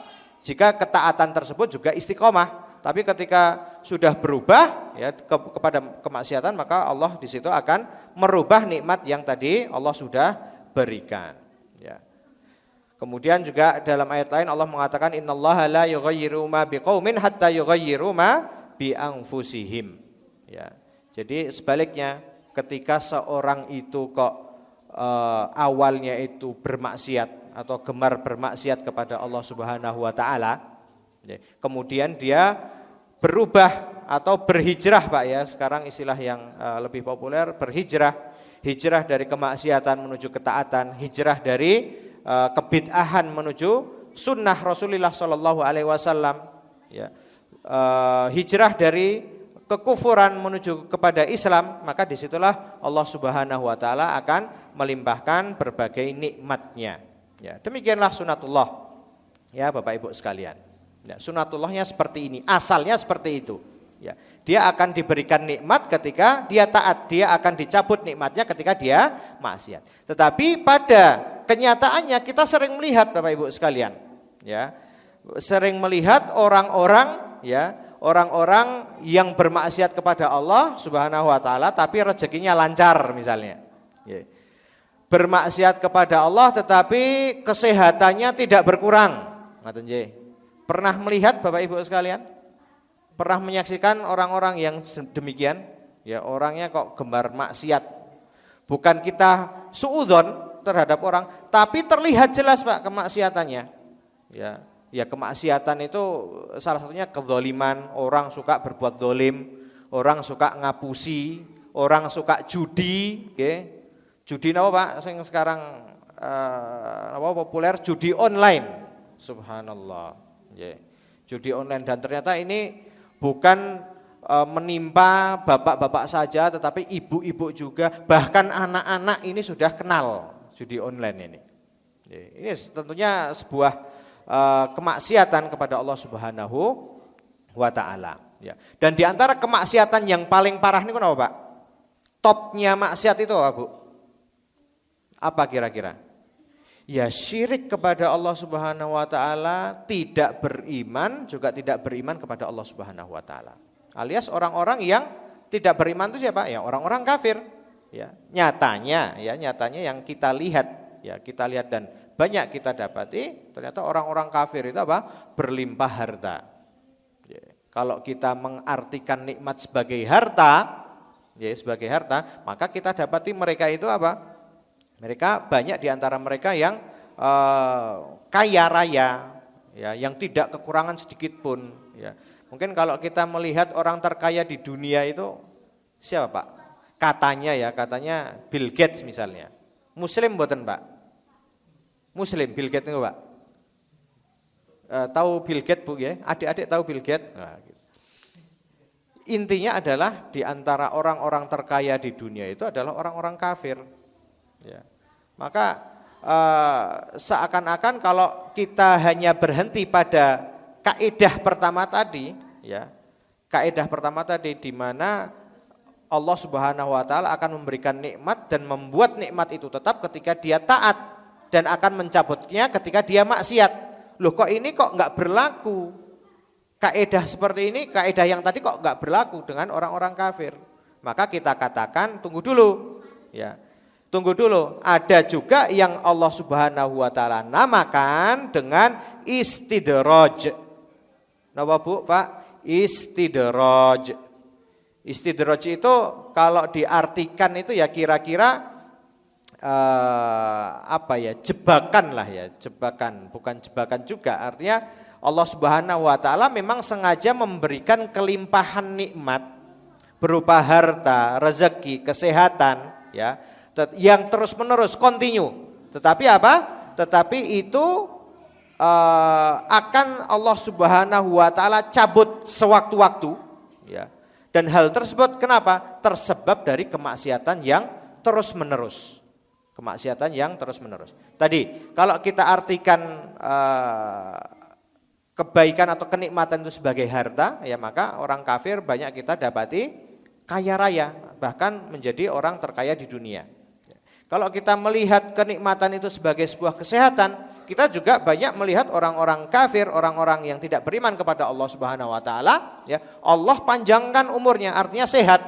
Jika ketaatan tersebut juga istiqomah. Tapi ketika sudah berubah ya kepada kemaksiatan, maka Allah di situ akan merubah nikmat yang tadi Allah sudah berikan, ya. Kemudian juga dalam ayat lain Allah mengatakan innallaha la yughayyiru ma biqaumin hatta yughayyiru ma bi anfusihim. Ya. Jadi sebaliknya ketika seorang itu kok awalnya itu bermaksiat atau gemar bermaksiat kepada Allah Subhanahu wa taala, ya, kemudian dia berubah atau berhijrah, Pak ya. Sekarang istilah yang lebih populer berhijrah, hijrah dari kemaksiatan menuju ketaatan, hijrah dari kebid'ahan menuju sunnah Rasulullah Shallallahu Alaihi Wasallam, ya. Hijrah dari kekufuran menuju kepada Islam, maka disitulah Allah Subhanahu Wa Taala akan melimpahkan berbagai nikmatnya. Ya, demikianlah sunatullah, ya Bapak Ibu sekalian. Ya, sunatullahnya seperti ini, asalnya seperti itu. Ya, dia akan diberikan nikmat ketika dia taat, dia akan dicabut nikmatnya ketika dia maksiat. Tetapi pada kenyataannya kita sering melihat Bapak Ibu sekalian, ya, sering melihat orang-orang, ya, orang-orang yang bermaksiat kepada Allah Subhanahu wa taala tapi rezekinya lancar misalnya. Ya. Bermaksiat kepada Allah tetapi kesehatannya tidak berkurang. Ngaten nggih. Pernah melihat Bapak Ibu sekalian? Pernah menyaksikan orang-orang yang demikian? Ya, orangnya kok gemar maksiat. Bukan kita suudzon terhadap orang, tapi terlihat jelas Pak kemaksiatannya. Ya, ya kemaksiatan itu salah satunya kezaliman, orang suka berbuat zalim, orang suka ngapusi, orang suka judi, okay. Judi napa Pak? Sing sekarang populer judi online. Subhanallah. Yeah. Judi online dan ternyata ini bukan menimpa bapak-bapak saja tetapi ibu-ibu juga, bahkan anak-anak ini sudah kenal judi online ini. Ini tentunya sebuah kemaksiatan kepada Allah Subhanahu wa taala, ya. Dan di antara kemaksiatan yang paling parah ini kenapa, Pak? Topnya maksiat itu apa, Bu? Apa kira-kira? Ya syirik kepada Allah Subhanahu wa taala, tidak beriman, juga tidak beriman kepada Allah Subhanahu wa taala. Alias orang-orang yang tidak beriman itu siapa? Ya orang-orang kafir. Ya, nyatanya yang kita lihat, ya kita lihat dan banyak kita dapati, ternyata orang-orang kafir itu apa? Berlimpah harta. Ya, kalau kita mengartikan nikmat sebagai harta, ya sebagai harta, maka kita dapati mereka itu apa? Mereka banyak di antara mereka yang kaya raya, ya, yang tidak kekurangan sedikit pun. Ya. Mungkin kalau kita melihat orang terkaya di dunia itu siapa Pak? Katanya Bill Gates misalnya. Muslim mboten Pak? Muslim Bill Gates itu Pak? Tahu Bill Gates Bu ya? Adik-adik tahu Bill Gates? Nah, gitu. Intinya adalah di antara orang-orang terkaya di dunia itu adalah orang-orang kafir. Ya. Maka seakan-akan kalau kita hanya berhenti pada kaidah pertama tadi, ya, kaidah pertama tadi di mana Allah Subhanahu wa taala akan memberikan nikmat dan membuat nikmat itu tetap ketika dia taat dan akan mencabutnya ketika dia maksiat. Loh kok ini kok enggak berlaku? Kaidah seperti ini, kaidah yang tadi kok nggak berlaku dengan orang-orang kafir. Maka kita katakan tunggu dulu, ya. Tunggu dulu. Ada juga yang Allah Subhanahu wa taala namakan dengan istidraj. Napa Bu, Pak? Istidraj. Istidraj itu kalau diartikan itu ya kira-kira jebakan lah ya, jebakan, bukan jebakan juga. Artinya Allah Subhanahu wa taala memang sengaja memberikan kelimpahan nikmat berupa harta, rezeki, kesehatan ya, yang terus-menerus continue. Tetapi apa? Tetapi itu akan Allah Subhanahu wa taala cabut sewaktu-waktu ya. Dan hal tersebut kenapa? Tersebab dari kemaksiatan yang terus-menerus. Kemaksiatan yang terus-menerus. Tadi kalau kita artikan kebaikan atau kenikmatan itu sebagai harta, ya maka orang kafir banyak kita dapati kaya raya, bahkan menjadi orang terkaya di dunia. Kalau kita melihat kenikmatan itu sebagai sebuah kesehatan, kita juga banyak melihat orang-orang kafir, orang-orang yang tidak beriman kepada Allah Subhanahu wa taala, ya, Allah panjangkan umurnya, artinya sehat.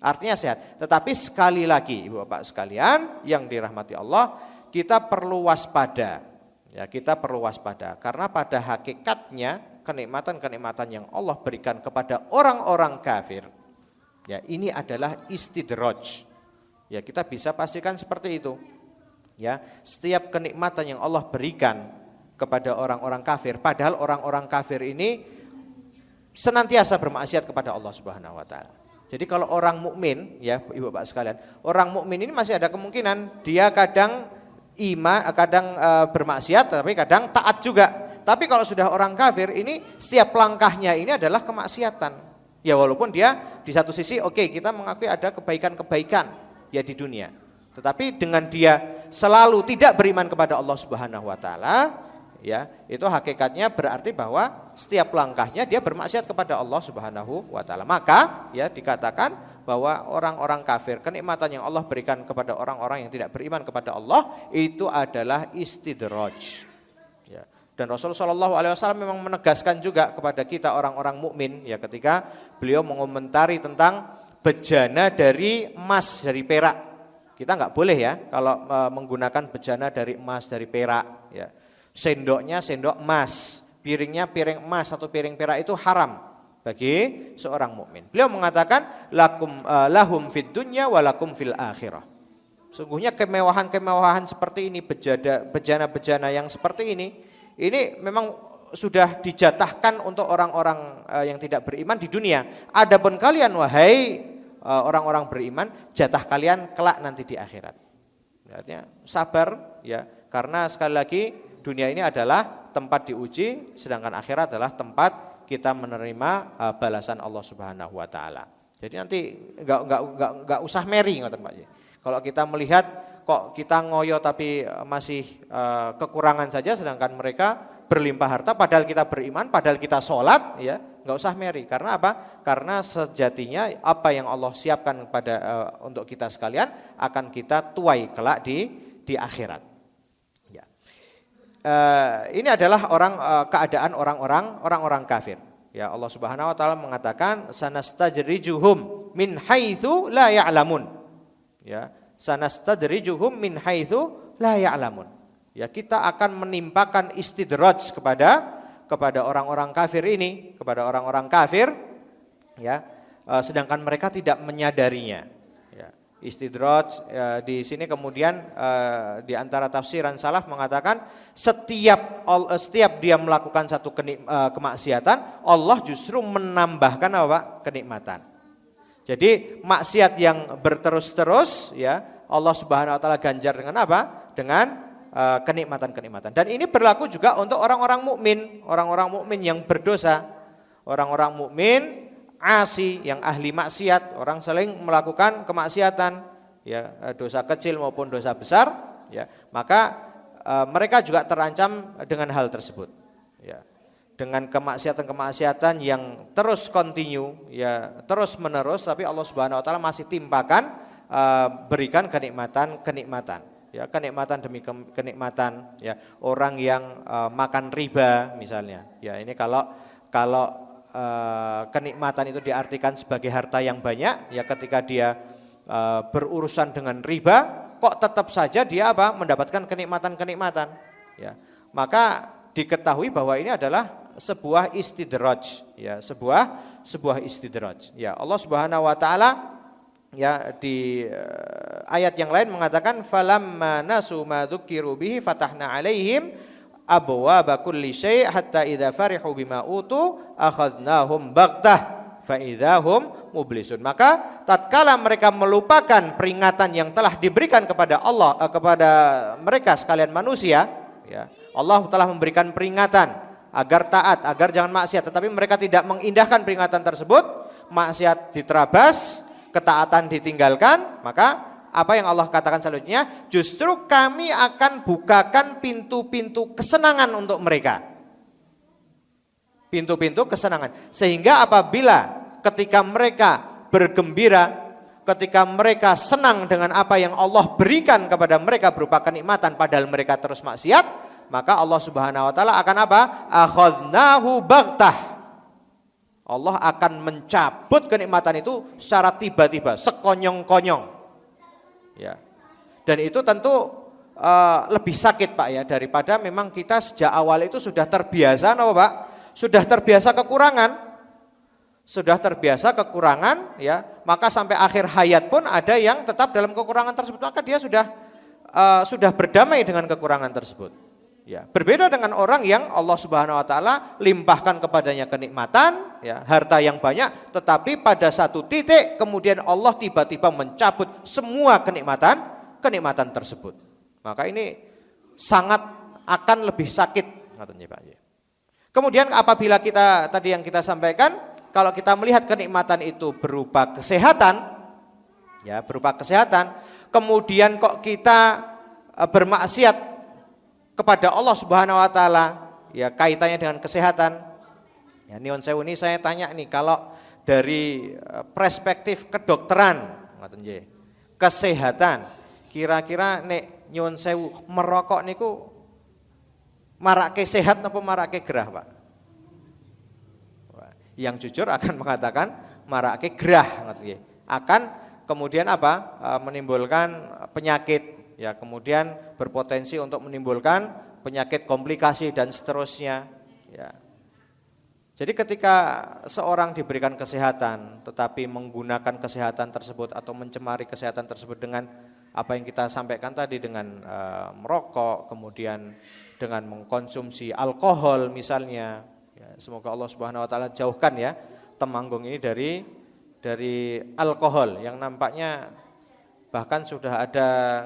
Artinya sehat. Tetapi sekali lagi Ibu Bapak sekalian yang dirahmati Allah, kita perlu waspada. Ya, kita perlu waspada karena pada hakikatnya kenikmatan-kenikmatan yang Allah berikan kepada orang-orang kafir, ya ini adalah istidraj. Ya, kita bisa pastikan seperti itu. Ya, setiap kenikmatan yang Allah berikan kepada orang-orang kafir, padahal orang-orang kafir ini senantiasa bermaksiat kepada Allah Subhanahu wa taala. Jadi kalau orang mukmin, ya Ibu Bapak sekalian, orang mukmin ini masih ada kemungkinan dia kadang kadang bermaksiat, tapi kadang taat juga. Tapi kalau sudah orang kafir ini setiap langkahnya ini adalah kemaksiatan. Ya walaupun dia di satu sisi kita mengakui ada kebaikan-kebaikan ya di dunia. Tetapi dengan dia selalu tidak beriman kepada Allah Subhanahu wa taala, ya, itu hakikatnya berarti bahwa setiap langkahnya dia bermaksiat kepada Allah Subhanahu wa taala. Maka ya dikatakan bahwa orang-orang kafir, kenikmatan yang Allah berikan kepada orang-orang yang tidak beriman kepada Allah itu adalah istidraj. Ya. Dan Rasulullah SAW memang menegaskan juga kepada kita orang-orang mukmin ya ketika beliau mengomentari tentang bejana dari emas, dari perak. Kita enggak boleh ya kalau menggunakan bejana dari emas, dari perak ya. Sendoknya sendok emas, piringnya piring emas atau piring perak itu haram bagi seorang mukmin. Beliau mengatakan lahum fid dunya wa lakum fil akhirah. Sungguhnya kemewahan-kemewahan seperti ini, bejana-bejana yang seperti ini memang sudah dijatahkan untuk orang-orang yang tidak beriman di dunia. Adapun kalian wahai orang-orang beriman, jatah kalian kelak nanti di akhirat. Artinya sabar ya, karena sekali lagi dunia ini adalah tempat diuji, sedangkan akhirat adalah tempat kita menerima balasan Allah Subhanahu wa taala. Jadi nanti enggak usah meri ngoten Pak. Kalau kita melihat kok kita ngoyo tapi masih kekurangan saja sedangkan mereka berlimpah harta padahal kita beriman, padahal kita sholat ya, enggak usah meri. Karena apa? Karena sejatinya apa yang Allah siapkan untuk kita sekalian akan kita tuai kelak di akhirat. Ini adalah keadaan orang-orang kafir. Ya Allah Subhanahu wa taala mengatakan sanastajrijuhum min haitsu la ya'lamun. Ya, sanastajrijuhum min haitsu la ya'lamun. Ya, kita akan menimpakan istidraj kepada orang-orang kafir ini, kepada orang-orang kafir ya, sedangkan mereka tidak menyadarinya. Istidraj di sini kemudian di antara tafsiran salaf mengatakan setiap dia melakukan satu kemaksiatan, Allah justru menambahkan apa? Kenikmatan. Jadi maksiat yang berterus-terus ya Allah Subhanahu wa taala ganjar dengan apa? Dengan kenikmatan-kenikmatan. Dan ini berlaku juga untuk orang-orang mukmin yang berdosa, orang-orang mukmin asi yang ahli maksiat, orang saling melakukan kemaksiatan ya, dosa kecil maupun dosa besar ya, maka mereka juga terancam dengan hal tersebut ya, dengan kemaksiatan-kemaksiatan yang terus continue ya, terus menerus, tapi Allah Subhanahu wa taala masih timpakan berikan kenikmatan ya, kenikmatan demi kenikmatan ya. Orang yang makan riba misalnya ya, ini kalau kalau kenikmatan itu diartikan sebagai harta yang banyak, ya ketika dia berurusan dengan riba, kok tetap saja dia mendapatkan kenikmatan-kenikmatan. Ya, maka diketahui bahwa ini adalah sebuah istidraj, ya, sebuah istidraj. Ya, Allah Subhanahu wa taala ya di ayat yang lain mengatakan falamma nasu ma dzukiru bihi fatahna alaihim abwaaba kulli syai' hatta idza farihu bima utu akhadnahum baghtah fa idzahum mublisun. Maka tatkala mereka melupakan peringatan yang telah diberikan kepada Allah kepada mereka sekalian manusia, ya, Allah telah memberikan peringatan agar taat, agar jangan maksiat, tetapi mereka tidak mengindahkan peringatan tersebut, maksiat diterabas, ketaatan ditinggalkan, maka apa yang Allah katakan selanjutnya, justru kami akan bukakan pintu-pintu kesenangan untuk mereka. Pintu-pintu kesenangan. Sehingga apabila ketika mereka bergembira, ketika mereka senang dengan apa yang Allah berikan kepada mereka berupa kenikmatan padahal mereka terus maksiat, maka Allah Subhanahu wa taala akan akhadnahu baghtah. Allah akan mencabut kenikmatan itu secara tiba-tiba, sekonyong-konyong. Ya. Dan itu tentu lebih sakit Pak ya, daripada memang kita sejak awal itu sudah terbiasa Pak? Sudah terbiasa kekurangan ya, maka sampai akhir hayat pun ada yang tetap dalam kekurangan tersebut, maka dia sudah berdamai dengan kekurangan tersebut. Ya, berbeda dengan orang yang Allah Subhanahu wa taala limpahkan kepadanya kenikmatan, ya, harta yang banyak, tetapi pada satu titik kemudian Allah tiba-tiba mencabut semua kenikmatan tersebut. Maka ini sangat akan lebih sakit, katanya Pak. Kemudian apabila kita tadi yang kita sampaikan, kalau kita melihat kenikmatan itu berupa kesehatan, ya, kemudian kok kita bermaksiat kepada Allah Subhanahu wa taala, ya kaitannya dengan kesehatan. Ya, Nyuwun sewu ini saya tanya nih, kalau dari perspektif kedokteran, kesehatan, kira-kira nek nyuwun sewu merokok niku marake sehat napa marake gerah, Pak? Yang jujur akan mengatakan marake gerah, akan kemudian menimbulkan penyakit. Ya, kemudian berpotensi untuk menimbulkan penyakit komplikasi dan seterusnya. Ya. Jadi ketika seorang diberikan kesehatan, tetapi menggunakan kesehatan tersebut atau mencemari kesehatan tersebut dengan apa yang kita sampaikan tadi, dengan merokok, kemudian dengan mengkonsumsi alkohol misalnya. Ya, semoga Allah Subhanahu Wa Taala jauhkan ya Temanggung ini dari alkohol yang nampaknya bahkan sudah ada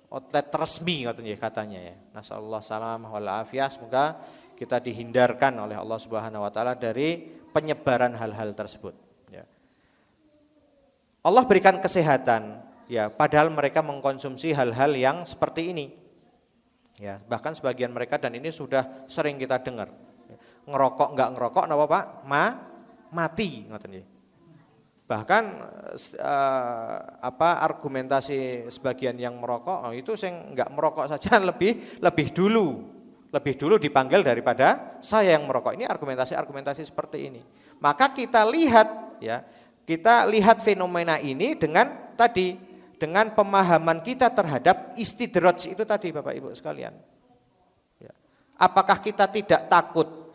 outlet resmi katanya ya. Nasallallahu salamah wal afiyah, semoga kita dihindarkan oleh Allah Subhanahu wa taala dari penyebaran hal-hal tersebut ya. Allah berikan kesehatan ya, padahal mereka mengkonsumsi hal-hal yang seperti ini. Ya, bahkan sebagian mereka, dan ini sudah sering kita dengar. Ngerokok enggak ngerokok napa Pak? Mati ngoten nggih. Bahkan argumentasi sebagian yang merokok, itu sing enggak merokok saja lebih dulu dipanggil daripada saya yang merokok. Ini argumentasi seperti ini. Maka kita lihat fenomena ini dengan pemahaman kita terhadap istidraj itu tadi Bapak Ibu sekalian. Ya. Apakah kita tidak takut?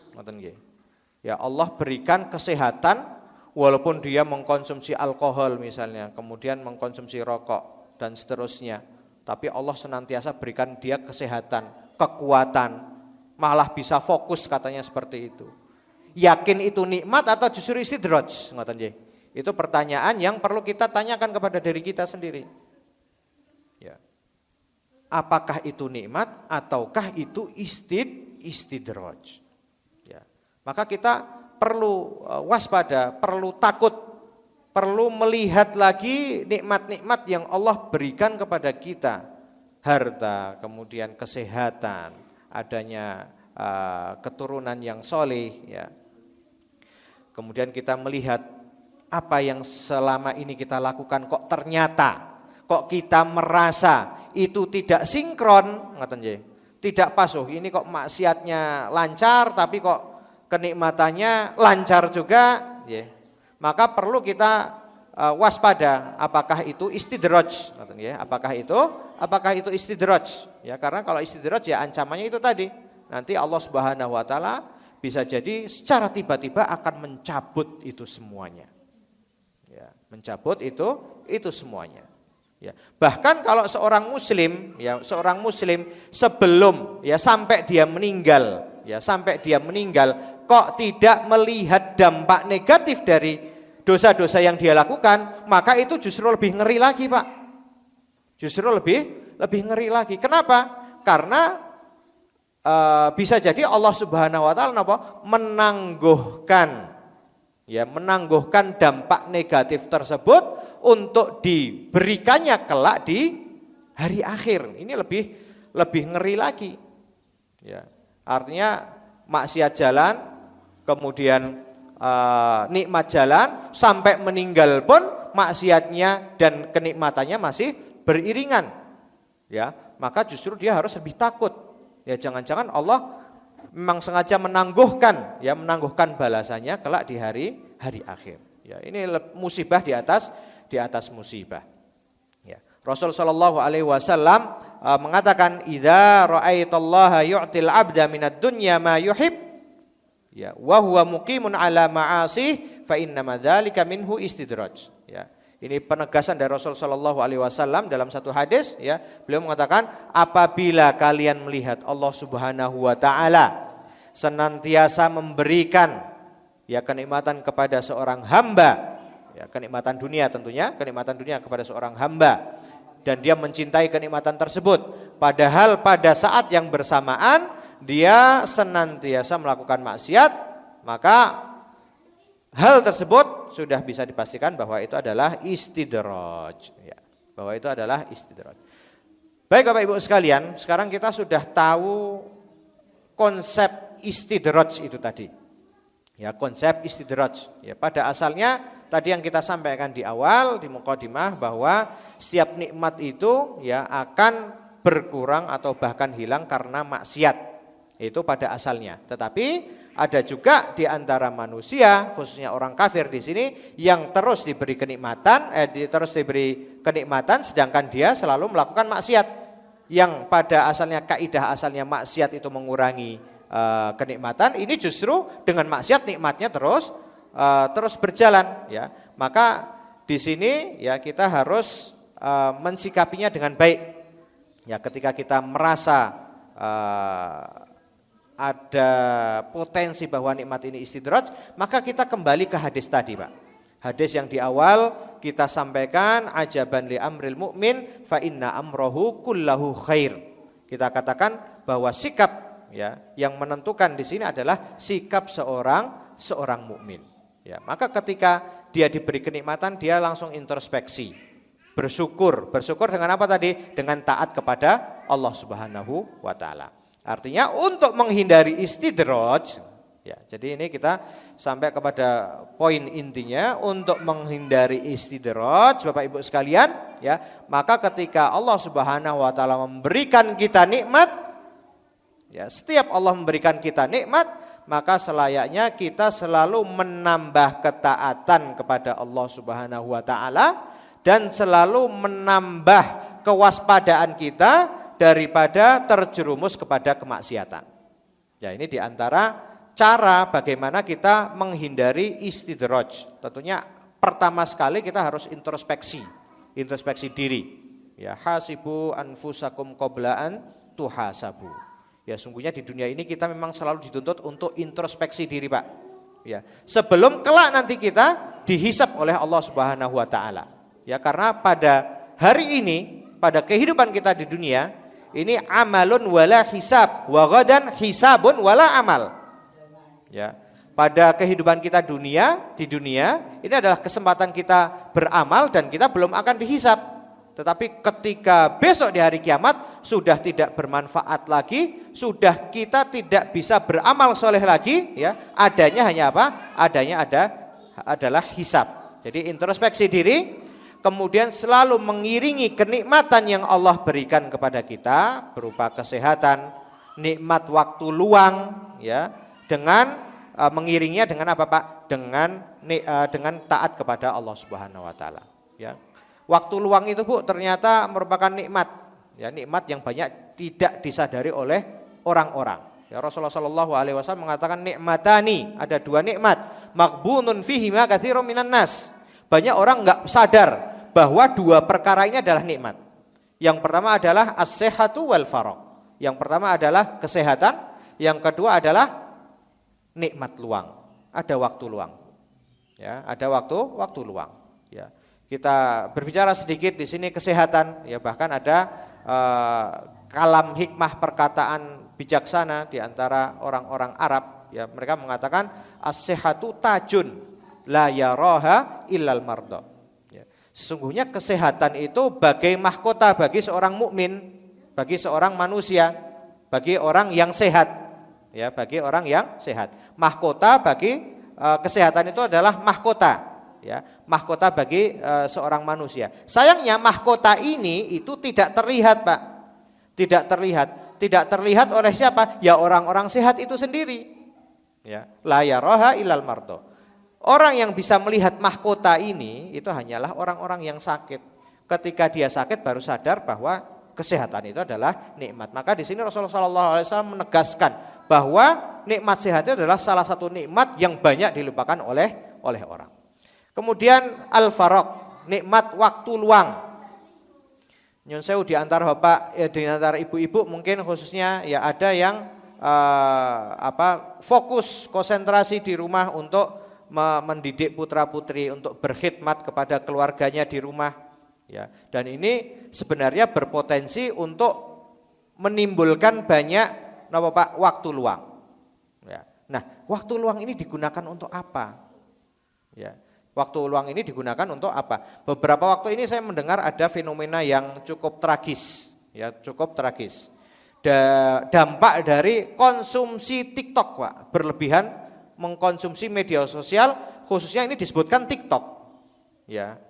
Ya, Allah berikan kesehatan walaupun dia mengkonsumsi alkohol misalnya, kemudian mengkonsumsi rokok dan seterusnya, tapi Allah senantiasa berikan dia kesehatan, kekuatan, malah bisa fokus katanya seperti itu. Yakin itu nikmat atau justru istidraj? Itu pertanyaan yang perlu kita tanyakan kepada diri kita sendiri. Ya. Apakah itu nikmat ataukah itu istidraj? Ya. Maka kita perlu waspada, perlu takut, perlu melihat lagi nikmat-nikmat yang Allah berikan kepada kita. Harta, kemudian kesehatan, adanya keturunan yang soleh. Ya. Kemudian kita melihat apa yang selama ini kita lakukan kok ternyata, kok kita merasa itu tidak sinkron, tidak pas. Ini kok maksiatnya lancar tapi kok kenikmatannya lancar juga, ya, maka perlu kita waspada apakah itu istidraj, ya, apakah itu istidraj, ya, karena kalau istidraj ya ancamannya itu tadi, nanti Allah Subhanahu wa taala bisa jadi secara tiba-tiba akan mencabut itu semuanya, ya, mencabut itu semuanya, ya. Bahkan kalau seorang muslim sebelum ya sampai dia meninggal kok tidak melihat dampak negatif dari dosa-dosa yang dia lakukan, maka itu justru lebih ngeri lagi, Pak. Justru lebih ngeri lagi. Kenapa? Karena bisa jadi Allah Subhanahu wa taala menangguhkan dampak negatif tersebut untuk diberikannya kelak di hari akhir. Ini lebih ngeri lagi. Ya. Artinya maksiat jalan, kemudian nikmat jalan, sampai meninggal pun maksiatnya dan kenikmatannya masih beriringan, ya, maka justru dia harus lebih takut, ya, jangan-jangan Allah memang sengaja menangguhkan balasannya kelak di hari akhir, ya. Ini musibah di atas musibah, ya. Rasul sallallahu alaihi wasallam mengatakan, idza ra'aitallaha yu'til 'abda minad dunya ma yuhib, ya, wa huwa muqimun ala ma'asih fa innama dzalika minhu istidraj, ya. Ini penegasan dari Rasul sallallahu alaihi wasallam dalam satu hadis, ya. Beliau mengatakan, apabila kalian melihat Allah Subhanahu wa taala senantiasa memberikan, ya, kenikmatan kepada seorang hamba, ya, kenikmatan dunia tentunya, kenikmatan dunia kepada seorang hamba, dan dia mencintai kenikmatan tersebut, padahal pada saat yang bersamaan dia senantiasa melakukan maksiat, maka hal tersebut sudah bisa dipastikan bahwa itu adalah istidraj, ya, bahwa itu adalah istidraj. Baik Bapak Ibu sekalian, sekarang kita sudah tahu konsep istidraj itu tadi, ya, konsep istidraj, ya. Pada asalnya tadi yang kita sampaikan di awal di mukadimah bahwa setiap nikmat itu, ya, akan berkurang atau bahkan hilang karena maksiat. Itu pada asalnya. Tetapi ada juga di antara manusia, khususnya orang kafir di sini, yang terus diberi kenikmatan, sedangkan dia selalu melakukan maksiat. Yang pada asalnya kaidah asalnya maksiat itu mengurangi kenikmatan, ini justru dengan maksiat nikmatnya terus berjalan, ya. Maka di sini, ya, kita harus mensikapinya dengan baik, ya. Ketika kita merasa ada potensi bahwa nikmat ini istidraj, maka kita kembali ke hadis tadi, Pak. Hadis yang di awal kita sampaikan, ajaban li amril mu'min fa inna amrohu kullahu khair. Kita katakan bahwa sikap, ya, yang menentukan di sini adalah sikap seorang mukmin. Ya, maka ketika dia diberi kenikmatan, dia langsung introspeksi, bersyukur dengan apa tadi? Dengan taat kepada Allah Subhanahu wa taala. Artinya untuk menghindari istidraj, ya, jadi ini kita sampai kepada poin intinya, untuk menghindari istidraj Bapak Ibu sekalian, ya, maka ketika Allah Subhanahu wa taala memberikan kita nikmat, ya, setiap Allah memberikan kita nikmat, maka selayaknya kita selalu menambah ketaatan kepada Allah Subhanahu wa taala dan selalu menambah kewaspadaan kita daripada terjerumus kepada kemaksiatan. Ya, ini diantara cara bagaimana kita menghindari istidraj. Tentunya pertama sekali kita harus introspeksi diri. Ya, hasibu anfusakum qabla an tuhasabu. Ya, sungguhnya di dunia ini kita memang selalu dituntut untuk introspeksi diri, Pak. Ya, sebelum kelak nanti kita dihisab oleh Allah Subhanahu wa taala. Ya, karena pada hari ini, pada kehidupan kita di dunia, ini amalun wala hisab, wa ghadan hisabun wala amal. Ya, pada kehidupan kita di dunia, ini adalah kesempatan kita beramal dan kita belum akan dihisab. Tetapi ketika besok di hari kiamat sudah tidak bermanfaat lagi, sudah kita tidak bisa beramal soleh lagi, ya, adanya hanya apa? Adanya adalah hisab. Jadi introspeksi diri, kemudian selalu mengiringi kenikmatan yang Allah berikan kepada kita berupa kesehatan, nikmat waktu luang, ya, dengan mengiringinya dengan apa Pak? Dengan taat kepada Allah Subhanahu wa taala, ya. Waktu luang itu Bu ternyata merupakan nikmat, ya, nikmat yang banyak tidak disadari oleh orang-orang. Ya, Rasulullah Shallallahu alaihi wasallam mengatakan nikmatani, ada dua nikmat, maghbunun fihima katsirun minan nas. Banyak orang enggak sadar bahwa dua perkara ini adalah nikmat. Yang pertama adalah as-sihhatu wal faragh. Yang pertama adalah kesehatan, yang kedua adalah nikmat luang. Ada waktu luang. Ya, ada waktu luang, ya. Kita berbicara sedikit di sini kesehatan, ya, bahkan ada kalam hikmah perkataan bijaksana di antara orang-orang Arab, ya, mereka mengatakan as-sihhatu tajun la yaraha illal marda. Ya. Sesungguhnya kesehatan itu bagai mahkota bagi seorang mukmin, bagi seorang manusia, bagi orang yang sehat, ya, bagi orang yang sehat. Mahkota bagi kesehatan itu adalah mahkota, ya, mahkota bagi seorang manusia. Sayangnya mahkota ini itu tidak terlihat, Pak. Tidak terlihat oleh siapa? Ya orang-orang sehat itu sendiri. Ya, la yaraha illal mardo. Orang yang bisa melihat mahkota ini itu hanyalah orang-orang yang sakit. Ketika dia sakit baru sadar bahwa kesehatan itu adalah nikmat. Maka di sini Rasulullah SAW menegaskan bahwa nikmat sehat itu adalah salah satu nikmat yang banyak dilupakan oleh orang. Kemudian al-faragh, nikmat waktu luang. Nyun sewu di antara bapak, ya, di antara ibu-ibu mungkin khususnya ya ada yang fokus konsentrasi di rumah untuk mendidik putra-putri, untuk berkhidmat kepada keluarganya di rumah, ya. Dan ini sebenarnya berpotensi untuk menimbulkan banyak Pak, waktu luang. Ya. Nah, waktu luang ini digunakan untuk apa? Ya. Waktu luang ini digunakan untuk apa? Beberapa waktu ini saya mendengar ada fenomena yang cukup tragis, ya, cukup tragis. Dampak dari konsumsi TikTok, Pak, berlebihan mengkonsumsi media sosial, khususnya ini disebutkan TikTok, ya.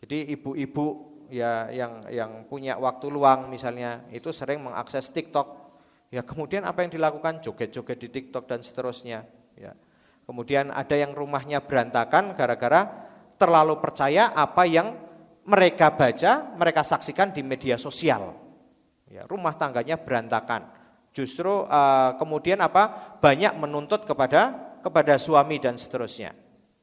Jadi ibu-ibu, ya, yang punya waktu luang misalnya itu sering mengakses TikTok. Ya, kemudian apa yang dilakukan? Joget-joget di TikTok dan seterusnya, ya. Kemudian ada yang rumahnya berantakan gara-gara terlalu percaya apa yang mereka baca, mereka saksikan di media sosial. Ya, rumah tangganya berantakan. Justru kemudian banyak menuntut kepada suami dan seterusnya.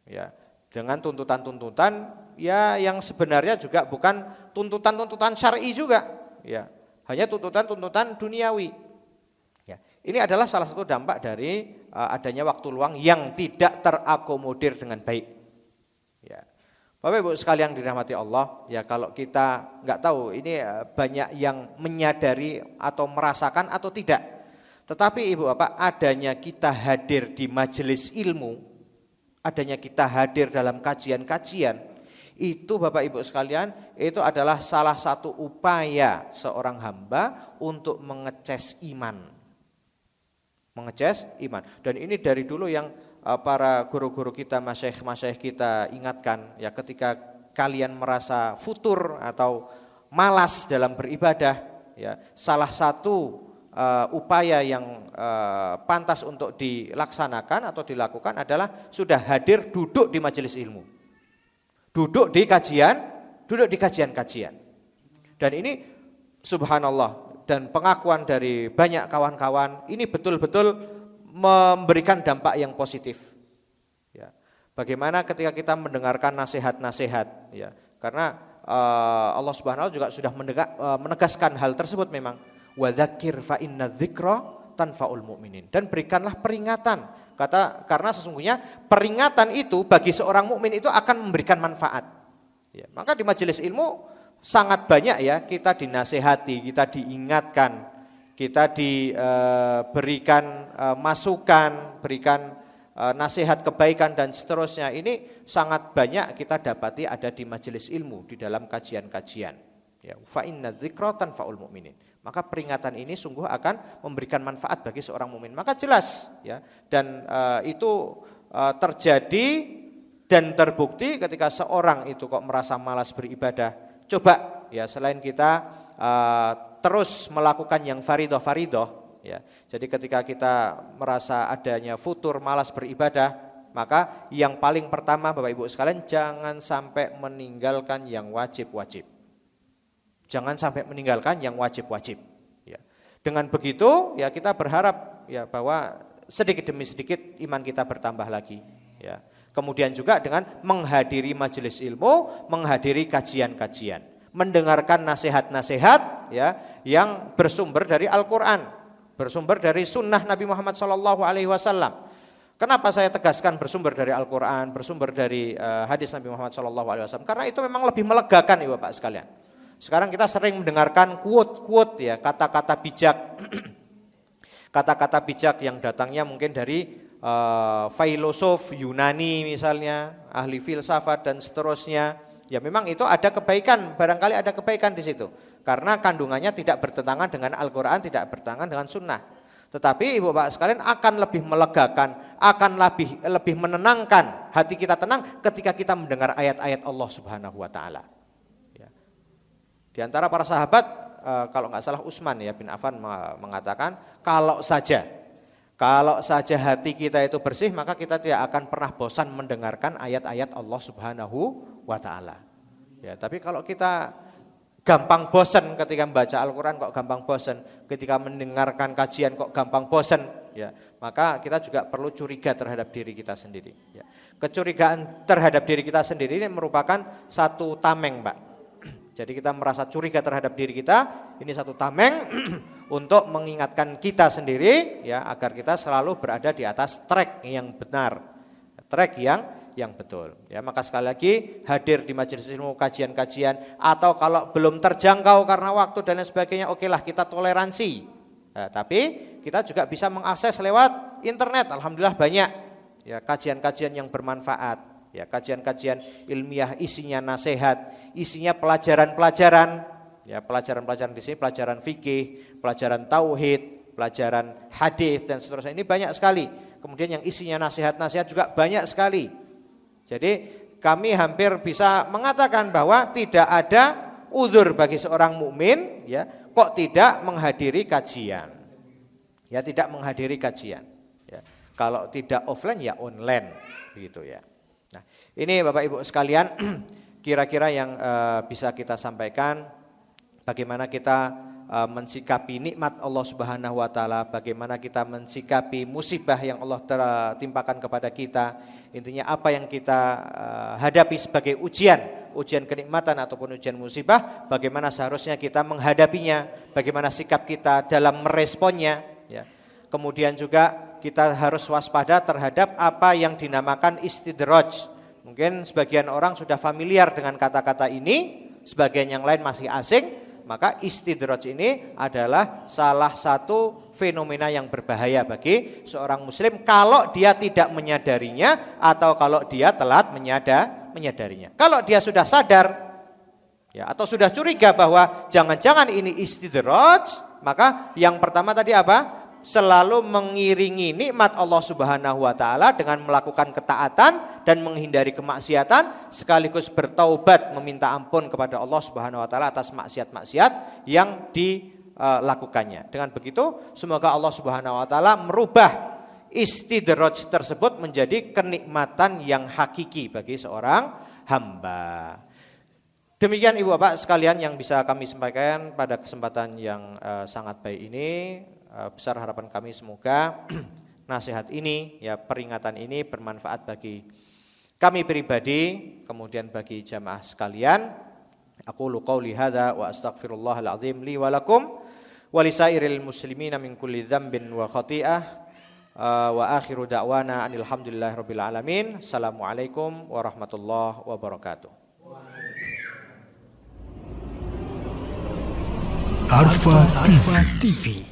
Ya, dengan tuntutan-tuntutan, ya, yang sebenarnya juga bukan tuntutan-tuntutan syar'i juga, ya. Hanya tuntutan-tuntutan duniawi. Ya, ini adalah salah satu dampak dari adanya waktu luang yang tidak terakomodir dengan baik. Ya. Bapak Ibu sekalian dirahmati Allah, ya, kalau kita nggak tahu ini banyak yang menyadari atau merasakan atau tidak. Tetapi Ibu Bapak, adanya kita hadir di majelis ilmu, adanya kita hadir dalam kajian-kajian, itu Bapak Ibu sekalian, itu adalah salah satu upaya seorang hamba untuk mengeces iman. Dan ini dari dulu yang para guru-guru kita, masyayikh kita ingatkan, ya, ketika kalian merasa futur atau malas dalam beribadah, ya, salah satu upaya yang pantas untuk dilaksanakan atau dilakukan adalah sudah hadir duduk di majelis ilmu. Duduk di kajian-kajian. Dan ini subhanallah, dan pengakuan dari banyak kawan-kawan ini betul-betul memberikan dampak yang positif. Ya. Bagaimana ketika kita mendengarkan nasihat-nasihat, ya, karena Allah Subhanahu juga sudah menegaskan hal tersebut memang. Wa dzakir fa inna dzikra tanfaul mu'minin. Dan berikanlah peringatan. Karena sesungguhnya peringatan itu bagi seorang mukmin itu akan memberikan manfaat. Ya, maka di majelis ilmu sangat banyak, ya, kita dinasehati, kita diingatkan, kita diberikan masukan, berikan nasihat kebaikan dan seterusnya. Ini sangat banyak kita dapati ada di majelis ilmu, di dalam kajian-kajian. Ya, fa inna dzikra tanfaul mu'minin. Maka peringatan ini sungguh akan memberikan manfaat bagi seorang mukmin. Maka jelas, ya, dan itu terjadi dan terbukti ketika seorang itu kok merasa malas beribadah. Coba, ya, selain kita terus melakukan yang faridoh, ya. Jadi ketika kita merasa adanya futur, malas beribadah, maka yang paling pertama Bapak Ibu sekalian, jangan sampai meninggalkan yang wajib-wajib. Jangan sampai meninggalkan yang wajib-wajib. Ya. Dengan begitu ya kita berharap ya bahwa sedikit demi sedikit iman kita bertambah lagi. Ya. Kemudian juga dengan menghadiri majelis ilmu, menghadiri kajian-kajian, mendengarkan nasihat-nasihat ya yang bersumber dari Al-Quran, bersumber dari sunnah Nabi Muhammad SAW. Kenapa saya tegaskan bersumber dari Al-Quran, bersumber dari hadis Nabi Muhammad SAW? Karena itu memang lebih melegakan Ibu Bapak sekalian. Sekarang kita sering mendengarkan quote-quote ya, kata-kata bijak, kata-kata bijak yang datangnya mungkin dari filosof Yunani misalnya, ahli filsafat dan seterusnya. Ya memang itu ada kebaikan, barangkali ada kebaikan di situ. Karena kandungannya tidak bertentangan dengan Al-Quran, tidak bertentangan dengan sunnah. Tetapi Ibu Bapak sekalian akan lebih melegakan, akan lebih menenangkan, hati kita tenang ketika kita mendengar ayat-ayat Allah Subhanahu wa taala. Ya. Di antara para sahabat kalau nggak salah Utsman ya bin Affan mengatakan kalau saja hati kita itu bersih, maka kita tidak akan pernah bosan mendengarkan ayat-ayat Allah Subhanahu wa taala. Ya, tapi kalau kita gampang bosan ketika membaca Al-Qur'an kok gampang bosan, ketika mendengarkan kajian kok gampang bosan, ya, maka kita juga perlu curiga terhadap diri kita sendiri, ya. Kecurigaan terhadap diri kita sendiri ini merupakan satu tameng, Pak. Jadi kita merasa curiga terhadap diri kita, ini satu tameng untuk mengingatkan kita sendiri ya agar kita selalu berada di atas track yang benar, track yang betul. Ya, maka sekali lagi hadir di majelis ilmu, kajian-kajian, atau kalau belum terjangkau karena waktu dan lain sebagainya, okelah kita toleransi. Nah, tapi kita juga bisa mengakses lewat internet, alhamdulillah banyak ya kajian-kajian yang bermanfaat. Ya, kajian-kajian ilmiah isinya nasihat, isinya pelajaran-pelajaran, ya pelajaran-pelajaran di sini pelajaran fikih, pelajaran tauhid, pelajaran hadis dan seterusnya. Ini banyak sekali. Kemudian yang isinya nasihat-nasihat juga banyak sekali. Jadi kami hampir bisa mengatakan bahwa tidak ada uzur bagi seorang mukmin ya kok tidak menghadiri kajian. Ya tidak menghadiri kajian. Ya, kalau tidak offline ya online begitu ya. Nah, ini Bapak Ibu sekalian kira-kira yang bisa kita sampaikan bagaimana kita mensikapi nikmat Allah Subhanahu wa taala, bagaimana kita mensikapi musibah yang Allah timpakan kepada kita. Intinya apa yang kita hadapi sebagai ujian kenikmatan ataupun ujian musibah, bagaimana seharusnya kita menghadapinya, bagaimana sikap kita dalam meresponnya ya. Kemudian juga kita harus waspada terhadap apa yang dinamakan istidraj. Mungkin sebagian orang sudah familiar dengan kata-kata ini, sebagian yang lain masih asing. Maka istidraj ini adalah salah satu fenomena yang berbahaya bagi seorang muslim kalau dia tidak menyadarinya atau kalau dia telat menyadarinya. Kalau dia sudah sadar ya atau sudah curiga bahwa jangan-jangan ini istidraj, maka yang pertama tadi apa? Selalu mengiringi nikmat Allah Subhanahu wa taala dengan melakukan ketaatan dan menghindari kemaksiatan, sekaligus bertaubat meminta ampun kepada Allah Subhanahu wa taala atas maksiat-maksiat yang dilakukannya. Dengan begitu semoga Allah Subhanahu wa taala merubah istidraj tersebut menjadi kenikmatan yang hakiki bagi seorang hamba. Demikian Ibu Bapak sekalian yang bisa kami sampaikan pada kesempatan yang sangat baik ini. Besar harapan kami semoga nasihat ini, ya peringatan ini bermanfaat bagi kami pribadi, kemudian bagi jamaah sekalian. Aqulu qauli hadza wa astaghfirullahal azim li wa lakum wa lisairil muslimina min kulli dzambin wa khati'ah wa akhiru da'wana anil hamdulillahirabbil alamin. Assalamualaikum warahmatullahi wabarakatuh. Arfa TV.